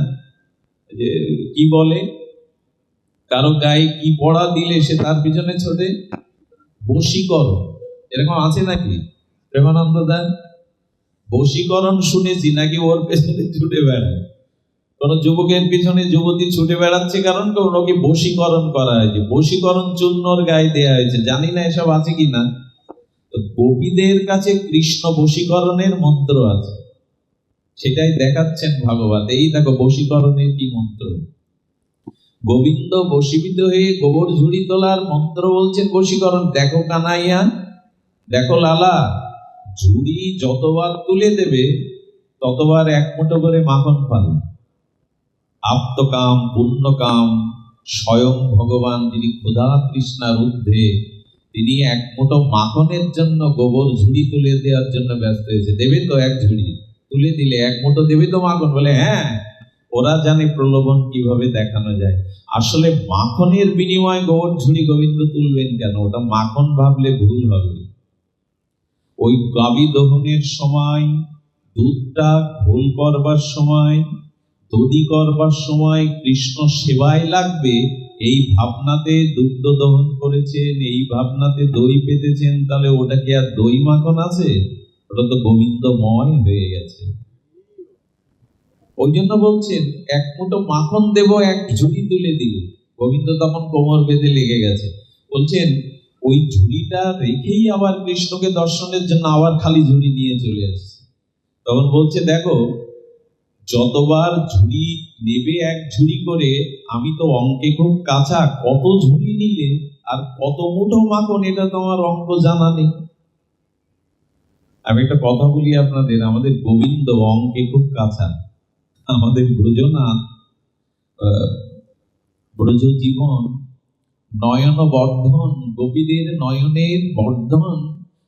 যে কি বলে, কারো গায়ে কি পড়া দিলে সে তার পিছনে ছোটে, বশীকরণ, এরকম আছে নাকি? প্রেমানন্দ দেন বশীকরণ শুনেছি, নাকি ওর পেছনে ছুটে বেড়ায়? কোন যুবকের পিছনে যুবতী ছুটে বেড়াচ্ছে, কারণ ওকে বশীকরণ করা হয়েছে, বশীকরণ চূর্ণর গায়ে দেয়া হয়েছে, জানি না এসব আছে কিনা। গোপীদের কাছে কৃষ্ণ বশীকরণের মন্ত্র আছে, সেটাই দেখাচ্ছেন ভাগবত। এই দেখো বশীকরণের কি মন্ত্র। গোবিন্দ বশীভূত হয়ে গোবর ঝুড়ি তোলার মন্ত্র বলছেন বশীকরণ। দেখো কানাইয়া, দেখো লালা, ঝুড়ি যতবার তুলে দেবে ততবার এক মুঠো করে মাখন পাবে। আপ্তকাম পুণ্যকাম স্বয়ং ভগবান, যিনি ক্ষুধা তৃষ্ণার ঊর্ধ্বে, তিনি এক মুঠো মাখনের জন্য গোবর ঝুড়ি তুলে দেওয়ার জন্য ব্যস্ত হয়েছে। দেবে তো এক ঝুড়ি তুলে দিলে, এক মুঠো দেবে তো মাখন? বলে হ্যাঁ, ওরা জানে প্রলোভন কিভাবে দেখানো যায়। আসলে মাখনের বিনিময়ে গোবর ঝুড়ি গোবিন্দ তুলবেন কেন? ওটা মাখন ভাবলে ভুল হবে। ওই গাবি দহনের সময়, দুধটা ঘোল করবার সময়, দধি করবার সময় কৃষ্ণ সেবায় লাগবে, এই ভাবনাতে দুগ্ধ দহন করেছেন, এই ভাবনাতে দই পেতেছেন, তাহলে ওটা কি আর দই মাখন আছে? ওটা তো গোবিন্দময় হয়ে গেছে। ওই জন্য বলছেন, এক মুঠো মাখন দেব এক ঝুড়ি তুলে দিলে। গোবিন্দ তখন কোমর বেঁধে লেগে গেছে। বলছেন, ওই ঝুড়িটা রেখেই আবার কৃষ্ণকে দর্শনের জন্য আবার খালি ঝুড়ি নিয়ে চলে আসছে। তখন বলছে, দেখো যতবার ঝুড়ি নেবে এক ঝুড়ি করে, আমি তো অঙ্কে খুব কাঁচা, কত ঝুড়ি নিলে আর কত মুঠো মাখন, এটা তোমার অঙ্ক জানা নেই। আমি একটা কথা বলি আপনাদের, আমাদের গোবিন্দ অঙ্কে খুব কাঁচা। আমাদের ব্রজনাথ, ব্রজ জীবন নয়ন বর্ধন, গোপীদের নয়নের বর্ধন,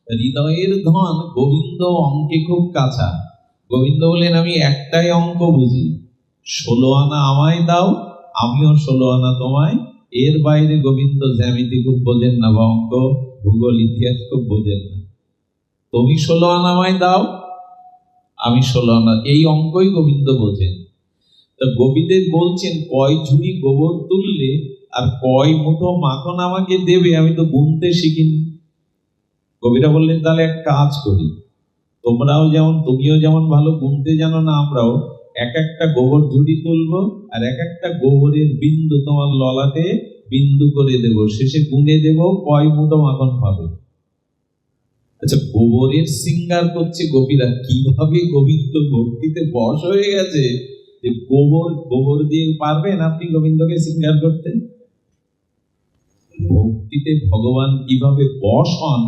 হৃদয়ের ধন, গোবিন্দ অঙ্কে খুব কাঁচা। গোবিন্দ বলেন আমি একটাই অঙ্ক বুঝি, 16 আনা আমায় দাও, আমিও 16 আনা তোমায়। এর বাইরে গোবিন্দ জ্যামিতি খুব বোঝেন না, বা অঙ্ক ভূগোল ইতিহাস খুব বোঝেন না। তুমি 16 আনা আমায় দাও, আমি 16 আনা, এই অঙ্কই গোবিন্দ বোঝেন। তা গোপীদের বলছেন কয় ঝুড়ি গোবর তুললে আর কয় মুঠো মাখন আমাকে দেবে, আমি তো গুনতে শিখিনি। কবিরা বললেন তাহলে এক কাজ করি, তুমিও যেমন ভালো গুনতে জানো না, আমরাও এক একটা গোবর ঝুড়ি তুলবো আর এক একটা গোবরের বিন্দু তোমার ললাটে বিন্দু করে দেব, শেষে গুনে দেব কয় মুঠো মাখন পাবে। আচ্ছা, গোবরের সিঙ্গার করছে গোপীরা, কিভাবে গোবিন্দ ভক্তিতে বশ হয়ে গেছে যে গোবর দিয়ে পারবেন আপনি গোবিন্দকে সিঙ্গার করতে? ভক্তিতে ভগবান কিভাবে বশ হন,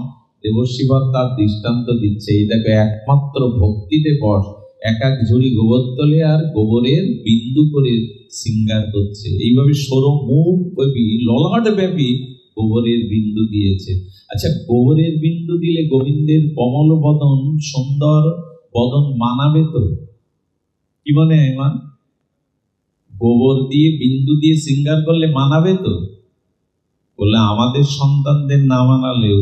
দেবশিবর তার দৃষ্টান্ত দিচ্ছে। এই দেখো, একমাত্র ভক্তিতে বশ, এক এক ঝুড়ি গোবর তোলে আর গোবরের বিন্দু করে সিঙ্গার করছে। এইভাবে মুখ ব্যাপী, ললাট ব্যাপী গোবরের বিন্দু দিয়েছে। আচ্ছা, গোবরের বিন্দু দিলে গোবিন্দের কমল বদন, সুন্দর বদন মানাবে তো? কি মনে হয় মা? গোবর দিয়ে বিন্দু দিয়ে সিঙ্গার করলে মানাবে তো? বলে আমাদের সন্তানদের না মানালেও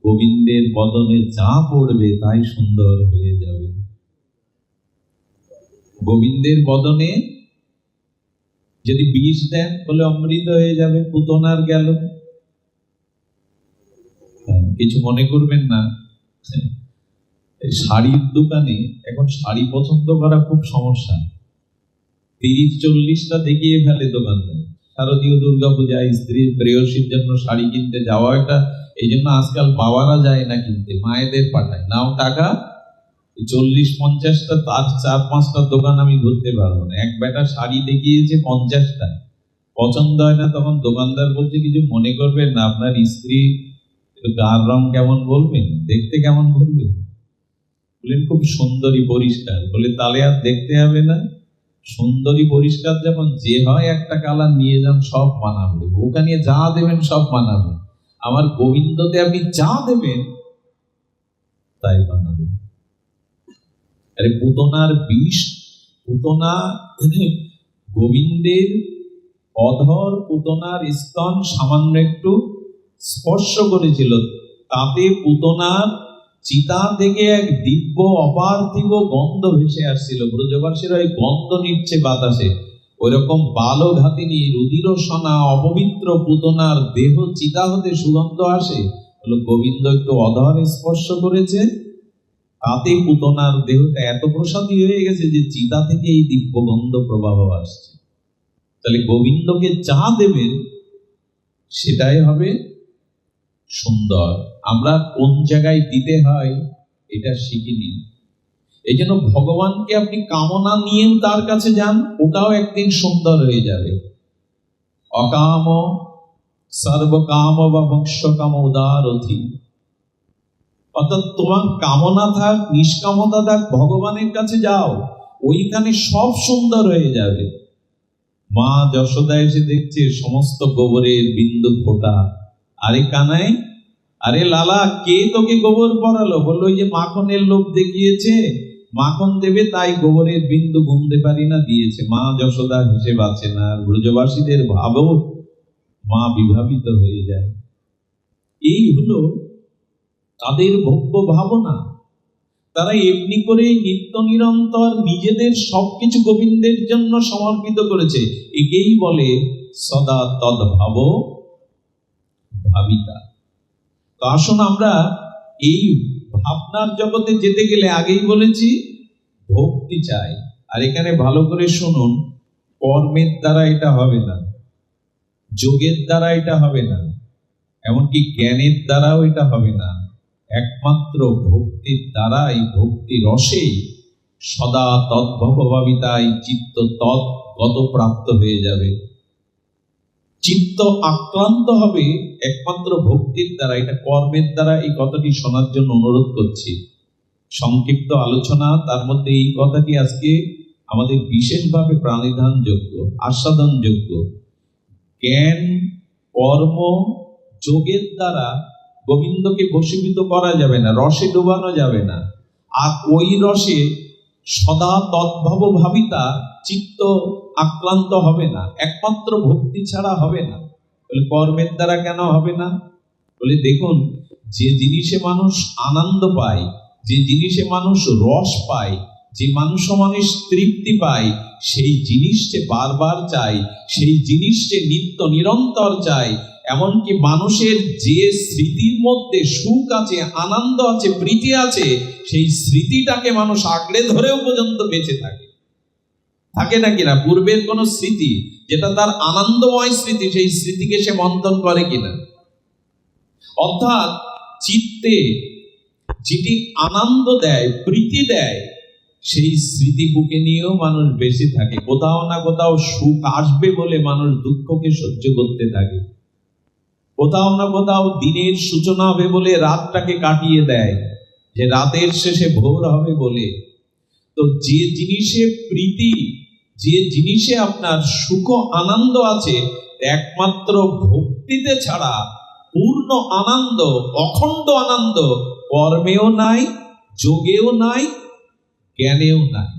গোবিন্দের বদনে যা পড়বে তাই সুন্দর হয়ে যাবে। গোবিন্দের বদনে যদি বিষ দেন বলে অমৃত হয়ে যাবে, পুতনার গেল। কিছু মনে করবেন না, শাড়ির দোকানে এখন শাড়ি পছন্দ করা খুব সমস্যা। 30-40টা দেখিয়ে ফেলে দোকানদার। শারদীয় দুর্গাপূজায় স্ত্রীর প্রেয়সীর জন্য শাড়ি কিনতে যাওয়া একটা, এই জন্য আজকাল বাবারা যায় না কিনতে, মায়েদের পাঠায়, নাও টাকা। 40-50টা, তার 4-5টা দোকান আমি ঘুরতে পারবো না। এক বেটা শাড়ি দেখিয়েছে 50টা, পছন্দ হয় না। তখন দোকানদার বলছে কিছু মনে করবেন না, আপনার স্ত্রী গার রং কেমন বলবেন, দেখতে কেমন বলবেন? বললেন খুব সুন্দরী পরিষ্কার। বলে তাহলে আর দেখতে হবে না, সুন্দরী পরিষ্কার যখন যে হয় একটা কালার নিয়ে যান, সব মানাবে। ওখানে যা দেবেন সব মানাবে। আমার গোবিন্দতে আপনি যা দেবেন তাই মানাবে। আরে পুতনার বিষ, পুতনা গোবিন্দের অধর, পুতনার স্তন সামান্য একটু স্পর্শ করেছিল, তাতে পুতনার চিতা থেকে এক দিব্য অপার্থিব গন্ধ ভেসে আসছিল। ব্রজবাসীরা ওই গন্ধ নিচ্ছে বাতাসে। ওইরকম বালঘাতিনী রুধির সোনা অপবিত্র পুতনার দেহ চিতা হতে সুগন্ধ আসে। হলো গোবিন্দ একটু অধর স্পর্শ করেছে, তাতে পুতনার দেহটা এত প্রসাদী হয়ে গেছে যে চিতা থেকে এই দিব্য গন্ধ প্রবাহ আসছে। তাহলে গোবিন্দকে যা দেবেন সেটাই হবে সুন্দর। আমরা কোন জায়গায় দিতে হয় এটা শিখিনি। এই জন্য ভগবানকে আপনি কামনা নিয়েও তার কাছে যান, ওটাও একদিন সুন্দর হয়ে যাবে। অকাম সর্বকাম বা মোক্ষকাম উদারথি, অর্থাৎ তোমার কামনা থাক, নিষ্কামতা থাক, ভগবানের কাছে যাও, ওইখানে সব সুন্দর হয়ে যাবে। মা যশোদা এসে দেখছে সমস্ত গোবরের বিন্দু ফোটা। আরে কানাই, আরে লালা, কে তোকে গোবর পরালো? বললো ওই যে মাখনের লোভ দেখিয়েছে, মাখন দেবে তাই গোবরের বিন্দু গুনতে পারি না, দিয়েছে। মা যশোদা হেসে বাঁচে না। আর ব্রজবাসীদের ভাবও মা বিভাবিত হয়ে যায়। এই হলো তাদের ভব্য ভাবনা। তারা এমনি করে নিত্য নিরন্তর নিজেদের সবকিছু গোবিন্দের জন্য সমর্পিত করেছে। একেই বলে সদা তদ্ভাব ভাবিতা। তো আসুন আমরা এই ভাবনার জগতে যেতে গেলে আগেই বলেছি ভক্তি চাই। আর এখানে ভালো করে শুনুন, কর্মের দ্বারা এটা হবে না, যোগের দ্বারা এটা হবে না, এমনকি জ্ঞানের দ্বারাও এটা হবে না। একমাত্র ভক্তির দ্বারাই, ভক্তি রসেই সদা তদ্ভবভাবিতাই চিত্ত তদ্গত প্রাপ্ত হয়ে যাবে। চিত্ত আক্রান্ত হবে একমাত্র ভক্তির দ্বারা। এটা কর্মের দ্বারা, এই কথাটি শোনার জন্য অনুরোধ করছি। সংক্ষিপ্ত আলোচনা, তার মধ্যে এই কথাটি আজকে আমাদের বিশেষভাবে প্রাণিধান যোগ্য, আস্বাদন যোগ্য। জ্ঞান কর্ম যোগের দ্বারা গোবিন্দকে বশীভূত করা যাবে না, রসে ডুবানো যাবে না। আর ওই রসে সদা তদ্ভব ভাবিতা চিত্ত আক্রান্ত হবে না, একমাত্র ভক্তি ছাড়া হবে না। বলে কর্মের দ্বারা কেন হবে না? বলে দেখুন, যে জিনিসে মানুষ আনন্দ পায়, যে জিনিসে মানুষ রস পায়, যে মানুষ তৃপ্তি পায়, সেই জিনিসটা বারবার চাই, সেই জিনিসটা নিত্য নিরন্তর চাই। এমনকি মানুষের যে স্মৃতির মধ্যে সুখ আছে, আনন্দ আছে, প্রীতি আছে, সেই স্মৃতিটাকে মানুষ আঁকড়ে ধরেও পর্যন্ত বেঁচে থাকে। থাকে নাকি না? পূর্বের কোন স্মৃতি যেটা তার আনন্দময় স্মৃতি, সেই স্মৃতিকে সে মন্থন করে কিনা? অর্থাৎ চিত্তে যেটি আনন্দ দেয়, প্রীতি দেয়, সেই স্মৃতি বুকে নিয়েও মানুষ বেঁচে থাকে। কোথাও না কোথাও সুখ আসবে বলে মানুষ দুঃখকে সহ্য করতে থাকে। কোথাও না কোথাও দিনের সূচনা হবে বলে রাতটাকে কাটিয়ে দেয়, যে রাতের শেষে ভোর হবে বলে। তো যে জিনিসে প্রীতি, যে জিনিসে আপনার সুখ আনন্দ আছে, একমাত্র ভক্তিতে ছাড়া পূর্ণ আনন্দ, অখণ্ড আনন্দ কর্মেও নাই, যোগেও নাই, জ্ঞানেও নাই।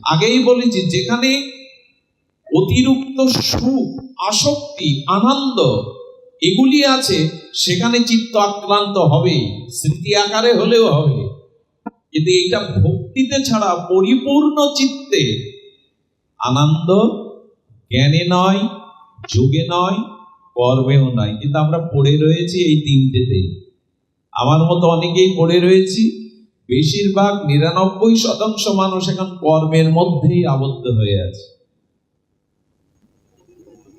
আগেই বলেছি, যেখানে অতিরিক্ত সুখ, আসক্তি, আনন্দ এগুলি আছে, সেখানে চিত্ত আক্রান্ত হবে, স্মৃতি আকারে হলেও হবে। কিন্তু এটা ভক্তিতে ছাড়া পরিপূর্ণ চিত্তে আনন্দ জ্ঞানে নয়, যোগে নয়, কর্মেও নয়। কিন্তু আমরা পড়ে রয়েছি এই তিনটেতেই। আমার মতো অনেকেই পড়ে রয়েছি। বেশিরভাগ 99% মানুষ এখন কর্মের মধ্যেই আবদ্ধ হয়ে আছে।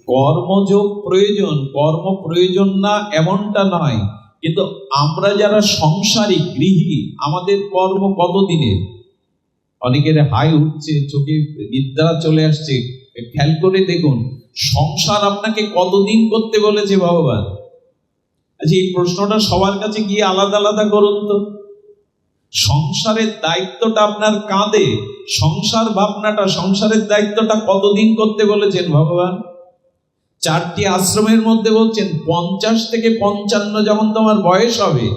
কর্মযোগ প্রয়োজন, কর্ম প্রয়োজন না এমনটা নয়, কিন্তু আমরা যারা সংসারী গৃহী, আমাদের কর্ম কতদিনের? অনেকের হাই উঠছে, চোখে নিদ্রা চলে আসছে। খেয়াল করে দেখুন, সংসার আপনাকে কতদিন করতে বলেছে ভগবান? আচ্ছা, এই প্রশ্নটা সবার কাছে গিয়ে আলাদা আলাদা করুন তো। সংসারের দায়িত্বটা আপনার কাঁধে, সংসার ভাবনাটা, সংসারের দায়িত্বটা কতদিন করতে বলেছেন ভগবান? 4টি আশ্রমের মধ্যে বলছেন 50 থেকে 55 যখন তোমার বয়স হবে,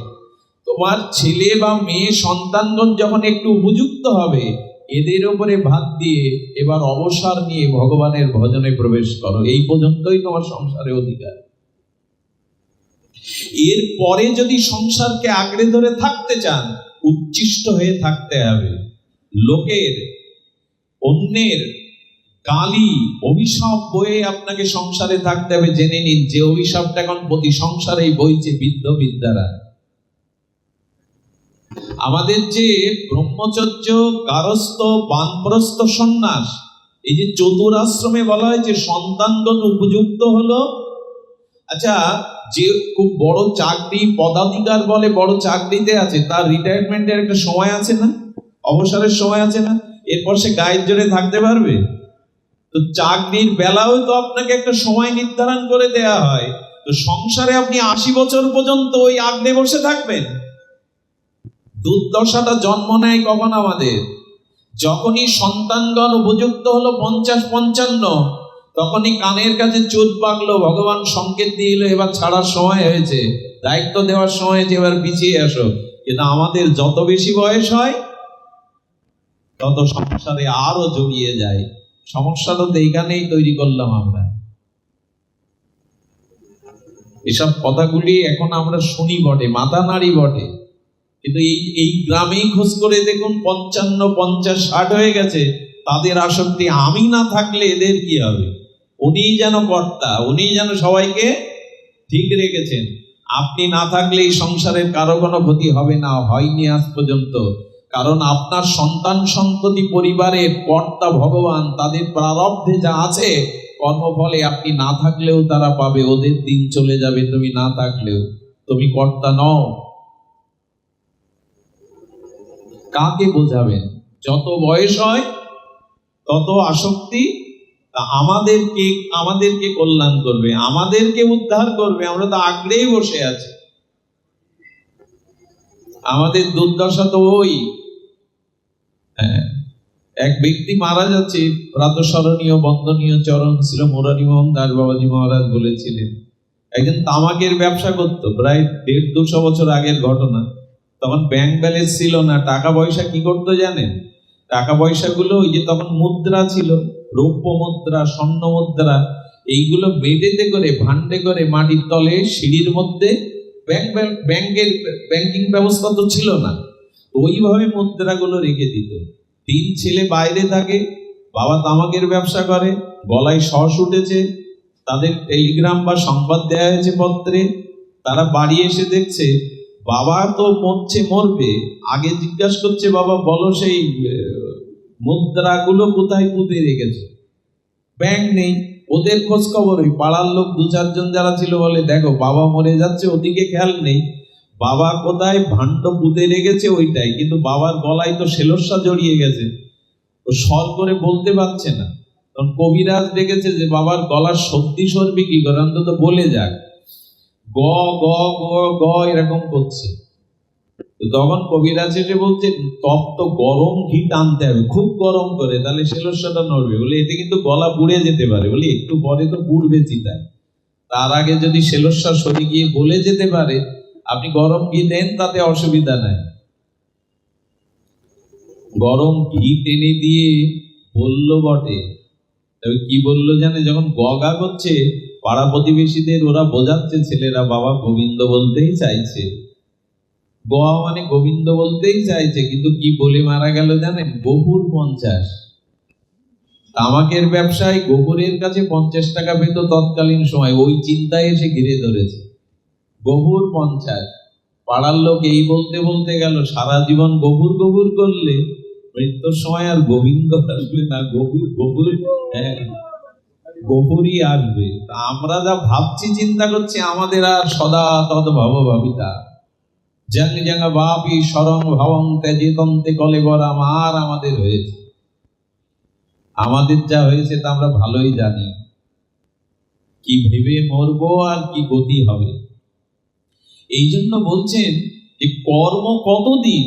তোমার ছেলে বা মেয়ে সন্তানগণ যখন একটু উপযুক্ত হবে, এদের উপরে ভাত দিয়ে এবার অবসর নিয়ে ভগবানের ভজনে প্রবেশ করো। এই পর্যন্তই তোমার সংসারে অধিকার। এর পরে যদি সংসারকে আঁকড়ে ধরে থাকতে চান, উচ্ছিষ্ট হয়ে থাকতে হবে। লোকের, অন্যের গালি, অভিশাপ বয়ে আপনাকে সংসারে থাকতে হবে। জেনে নিন, যে অভিশাপটা এখন প্রতি সংসারেই বইছে বৃদ্ধ বিদ্যারা। আমাদের যে ব্রহ্মচর্য, গারস্থ, বানপ্রস্থ, সন্ন্যাস, এই যে চতুরাশ্রমে বলা হয় যে সন্তানগণ উপযুক্ত হলো। আচ্ছা, যে খুব বড় চাকরি, পদাধিকার বলে বড় চাকরিতে আছে, তার রিটায়ারমেন্টের একটা সময় আছে না? অবসরের সময় আছে না? এরপর সে গায়ের জোরে থাকতে পারবে? তো চাকরির বেলাও তো আপনাকে একটা সময় নির্ধারণ করে দেয়া হয়। তো সংসারে আপনি 80 বছর পর্যন্ত ওই আগ্নে বসে থাকবেন? দুর্দশাটা জন্ম নেয় কখন আমাদের? যখনই সন্তানগণ উপযুক্ত হলো 50-55, তখনই কানের কাছে চোট পাকলো, ভগবান সংকেত দিয়ে এলো এবার ছাড়ার সময় হয়েছে, দায়িত্ব দেওয়ার সময় হয়েছে, এবার পিছিয়ে আসো। কিন্তু আমাদের যত বেশি বয়স হয়, তত সংসারে আরো জড়িয়ে যায়। সমস্যাটা তো এইখানেই তৈরি করলাম আমরা। এসব কথাগুলি এখন আমরা শুনি বটে, মাথা নাড়ি বটে, কিন্তু এই গ্রামেই খোঁজ করে দেখুন, 55, 50, 60 হয়ে গেছে, তাদের আসক্তি আমি না থাকলে এদের কি হবে? উনিই যেন কর্তা, উনিই যেন সবাইকে ঠিক রেখেছেন। আপনি না থাকলে এই সংসারের কারো কোনো ক্ষতি হবে না, হয়নি আজ পর্যন্ত। কারণ আপনার সন্তান সন্ততি পরিবারের কর্তা ভগবান, তাদের প্রারব্ধে যা আছে কর্মফলে আপনি না থাকলেও তারা পাবে। ওদের দিন চলে যাবে তুমি না থাকলেও, তুমি কর্তা নও। কাকে বোঝাবেন? যত বয়স হয় তত আসক্তি আমাদেরকে কল্যাণ করবে, আমাদেরকে উদ্ধার করবে। আমরা তো আগ্রেই বসে আছি। আমাদের দুর্দশা তো ওই। এক ব্যক্তি মারা যাচ্ছে, প্রাতঃস্মরণীয় বন্দনীয় চরণ শ্রী মুরারি মোহন দাস বাবাজি মহারাজ বলেছিলেন, একজন তামাকের ব্যবসা করতো, প্রায় 150-200 বছর আগের ঘটনা। তখন ব্যাংক ব্যালেন্স ছিল না, টাকা পয়সা কি করতো জানেন? টাকা পয়সাগুলো ওই যে তখন মুদ্রা ছিল, রৌপ্য মুদ্রা, স্বর্ণ মুদ্রা, এইগুলো মেঝেতে করে ভান্ডে করে মাটির তলে সিঁড়ির মধ্যে, ব্যাংকের ব্যাংকিং ব্যবস্থা তো ছিল না, ওইভাবে মুদ্রাগুলো রেখে দিত। 3 ছেলে বাইরে থাকে, বাবা তামাকের ব্যবসা করে, গলায় শস উঠেছে, তাদের টেলিগ্রাম বা সংবাদ দেওয়া হয়েছে পত্রে, তারা বাড়ি এসে দেখছে বাবা তো মরবে, আগে জিজ্ঞাসা করছে বাবা বলো সেই মুদ্রাগুলো কোথায় পুঁতে রেখেছে? ব্যাংক নেই, ওদের খোঁজ খবর ওই পাড়ার লোক 2-4 জন যারা ছিল বলে দেখো বাবা মরে যাচ্ছে, ওদিকে খেয়াল নেই, বাবা কোথায় ভাণ্ড পুঁতে রেখেছে ওইটাই, কিন্তু বাবার গলায় তো শেলস্যা জড়িয়ে গেছে, ও স্বর করে বলতে পারছে না। তখন কবিরাজ ডেকেছে যে বাবার গলার শক্তি সরবে কি করে, অন্তত বলে যাক, গ গ গ গ এরকম করছে। তখন কবিরাজ এসে বলছে তপ্ত গরম ঘি টানতে হবে, খুব গরম করে, তাহলে শেলস্যাটা নড়বে। বলে এতে কিন্তু গলা পুড়ে যেতে পারে। বলে একটু পরে তো পুড়বে চিতায়, তার আগে যদি শেলস্যা সরে গিয়ে গলে যেতে পারে, আপনি গরম ঘি দেন, তাতে অসুবিধা নাই। গরম ঘি টেনে দিয়ে বলল বটে, তবে কি বললো জানে? যখন গগা করছে, পাড়া প্রতিবেশীদের ওরা বোঝাচ্ছে ছেলেরা বাবা গোবিন্দ বলতেই চাইছে, গোয়া মানে গোবিন্দ বলতেই চাইছে, কিন্তু কি বলে মারা গেল জানেন? গোপুর 50। তামাকের ব্যবসায় গোপুরের কাছে 50 টাকা পেত তৎকালীন সময়, ওই চিন্তায় এসে ঘিরে ধরেছে। গোপুর 50, পাড়ার লোক এই বলতে বলতে গেল সারা জীবন গোপুর গোপুর করলে মৃত্যুর সময় আর গোবিন্দ আসবে না, গোপুরই আসবে। তা আমরা যা ভাবছি চিন্তা করছি, আমাদের আর সদা তদ ভাব ভাবিতা জং জং বাপি শরং ভবং তেজিতন্তে কলেবর আমাদের হয়েছে। আমাদের যা হয়েছে তা আমরা ভালোই জানি, কি ভেবে মরবো আর কি গতি হবে। এই জন্য বলছেন যে কর্ম কতদিন।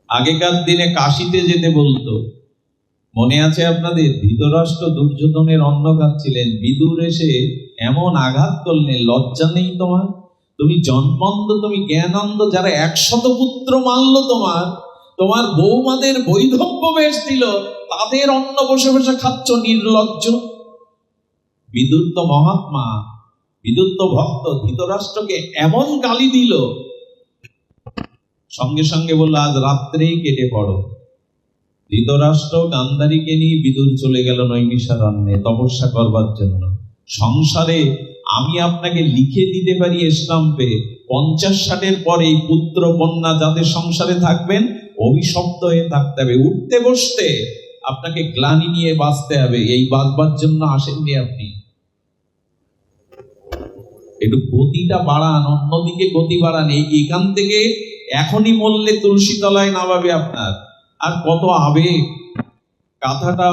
আগেকার দিনে কাশিতে যেতে বলতো, মনে আছে আপনাদের? ধৃতরাষ্ট্র দুর্যোধনের অন্ন খাচ্ছিলেন, বিদুর এসে এমন আঘাত করলেন, লজ্জা নেই তোমার? তুমি জন্মান্ধ, তুমি জ্ঞানান্ধ, যারা 100 পুত্র মারল তোমার বৌমাদের বৈধব্য বেশ দিল, তাদের অন্ন বসে বসে খাচ্ছ, নির্লজ্জ। বিদুর তো মহাত্মা, বিদুর তো ভক্ত, ধৃতরাষ্ট্রকে এমন গালি দিল, সঙ্গে সঙ্গে বলল আজ রাত্রেই কেটে পড়ো। ধৃতরাষ্ট্র গান্ধারীকে নিয়ে বিদুর চলে গেল নৈমিষারণ্যে তপস্যা করবার জন্য। সংসারে আমি আপনাকে লিখে দিতে পারি স্টাম্পে, 50-60 পরে এই পুত্র কন্যা যাদের সংসারে থাকবেন, অভিশপ্ত হয়ে থাকতে হবে, উঠতে বসতে আপনাকে গ্লানি নিয়ে বাঁচতে হবে। এই বাঁচবার জন্য আসেননি আপনি। একটু গতিটা বাড়ান, অন্যদিকে গতি বাড়ান। এখান থেকে এখনই মরলে তুলসী তলায় নামাবে আপনার। আর কত আবেগ, কাঁথাটা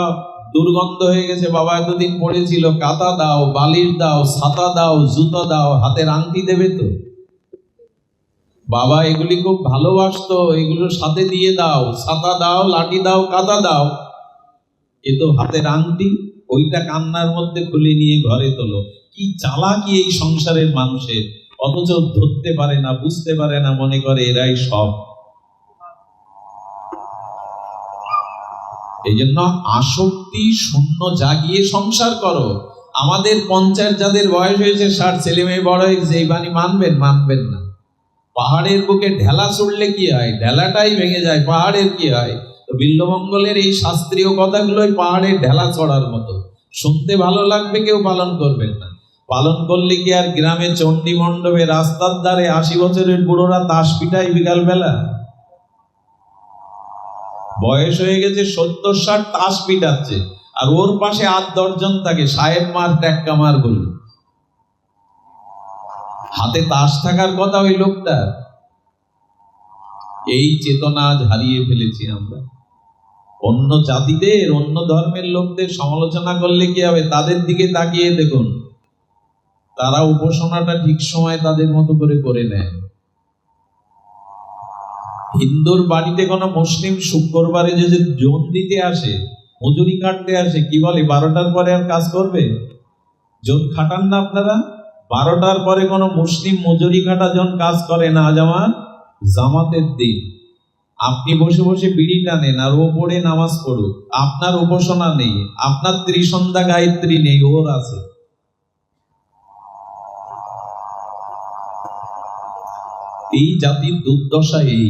দুর্গন্ধ হয়ে গেছে, বাবা এতদিন পড়েছিল, কাঁথা দাও, বালির দাও, ছাতা দাও, জুতো দাও, হাতের আংটি দেবে তো? বাবা এগুলি খুব ভালোবাসতো, এগুলো সাথে দিয়ে দাও, ছাতা দাও, লাঠি দাও, কাঁথা দাও, এ তো হাতের আংটি, ওইটা কান্নার মধ্যে খুলে নিয়ে ঘরে তোলো। কি চালাকি এই সংসারের মানুষের, অথচ ধরতে পারে না, বুঝতে পারে না, মনে করে এরাই সব। এই জন্য আসক্তি শূন্য জাগিয়ে সংসার করো। আমাদের 50 যাদের বয়স হয়েছে, 60 ছেলে মেয়ে বড় হয়েছে, এই বাণী মানবেন না। পাহাড়ের বুকে ঢেলা ছুড়লে কি হয়? ঢেলাটাই ভেঙে যায়, পাহাড়ের কি হয়? তো বিল্বমঙ্গলের এই শাস্ত্রীয় কথাগুলোই পাহাড়ের ঢেলা ছড়ার মতো। শুনতে ভালো লাগবে, কেউ পালন করবেন না। পালন করলে কি আর গ্রামে চণ্ডী মণ্ডপে রাস্তার ধারে 80 বছরের বুড়োরা তাস পিটায় বিকাল বেলা? বয়স হয়ে গেছে 70-60, তাস পিটাচ্ছে, আর ওর পাশে 8-10 জন থাকে, সাহেব মার ট্যাক্কা মার বলি। হাতে তাস থাকার কথা ওই লোকটা। এই চেতনা আজ হারিয়ে ফেলেছি আমরা। অন্য জাতিদের, অন্য ধর্মের লোকদের সমালোচনা করলে কি হবে? তাদের দিকে তাকিয়ে দেখুন, তারা উপাসনাটা ঠিক সময় তাদের মতো করে নেয়। হিন্দুর বাড়িতে কোনো মুসলিম শুক্রবারে যে জোন দিতে আসে, মজুরি কাটতে আসে, কি বলে 12টার পরে আর কাজ করবে? জন খাটান না আপনারা? 12টার পরে কোনো মুসলিম মজুরি খাটা জন কাজ করে না। আজ আমার জামাতের দিন, আপনি বসে বসে বিড়ি টানেন আর ও পড়ে নামাজ পড়ুক, আপনার উপাসনা নেই, আপনার ত্রিসন্ধ্যা গায়ত্রী নেই, ওর আছে। এই জাতির দুর্দশা এই।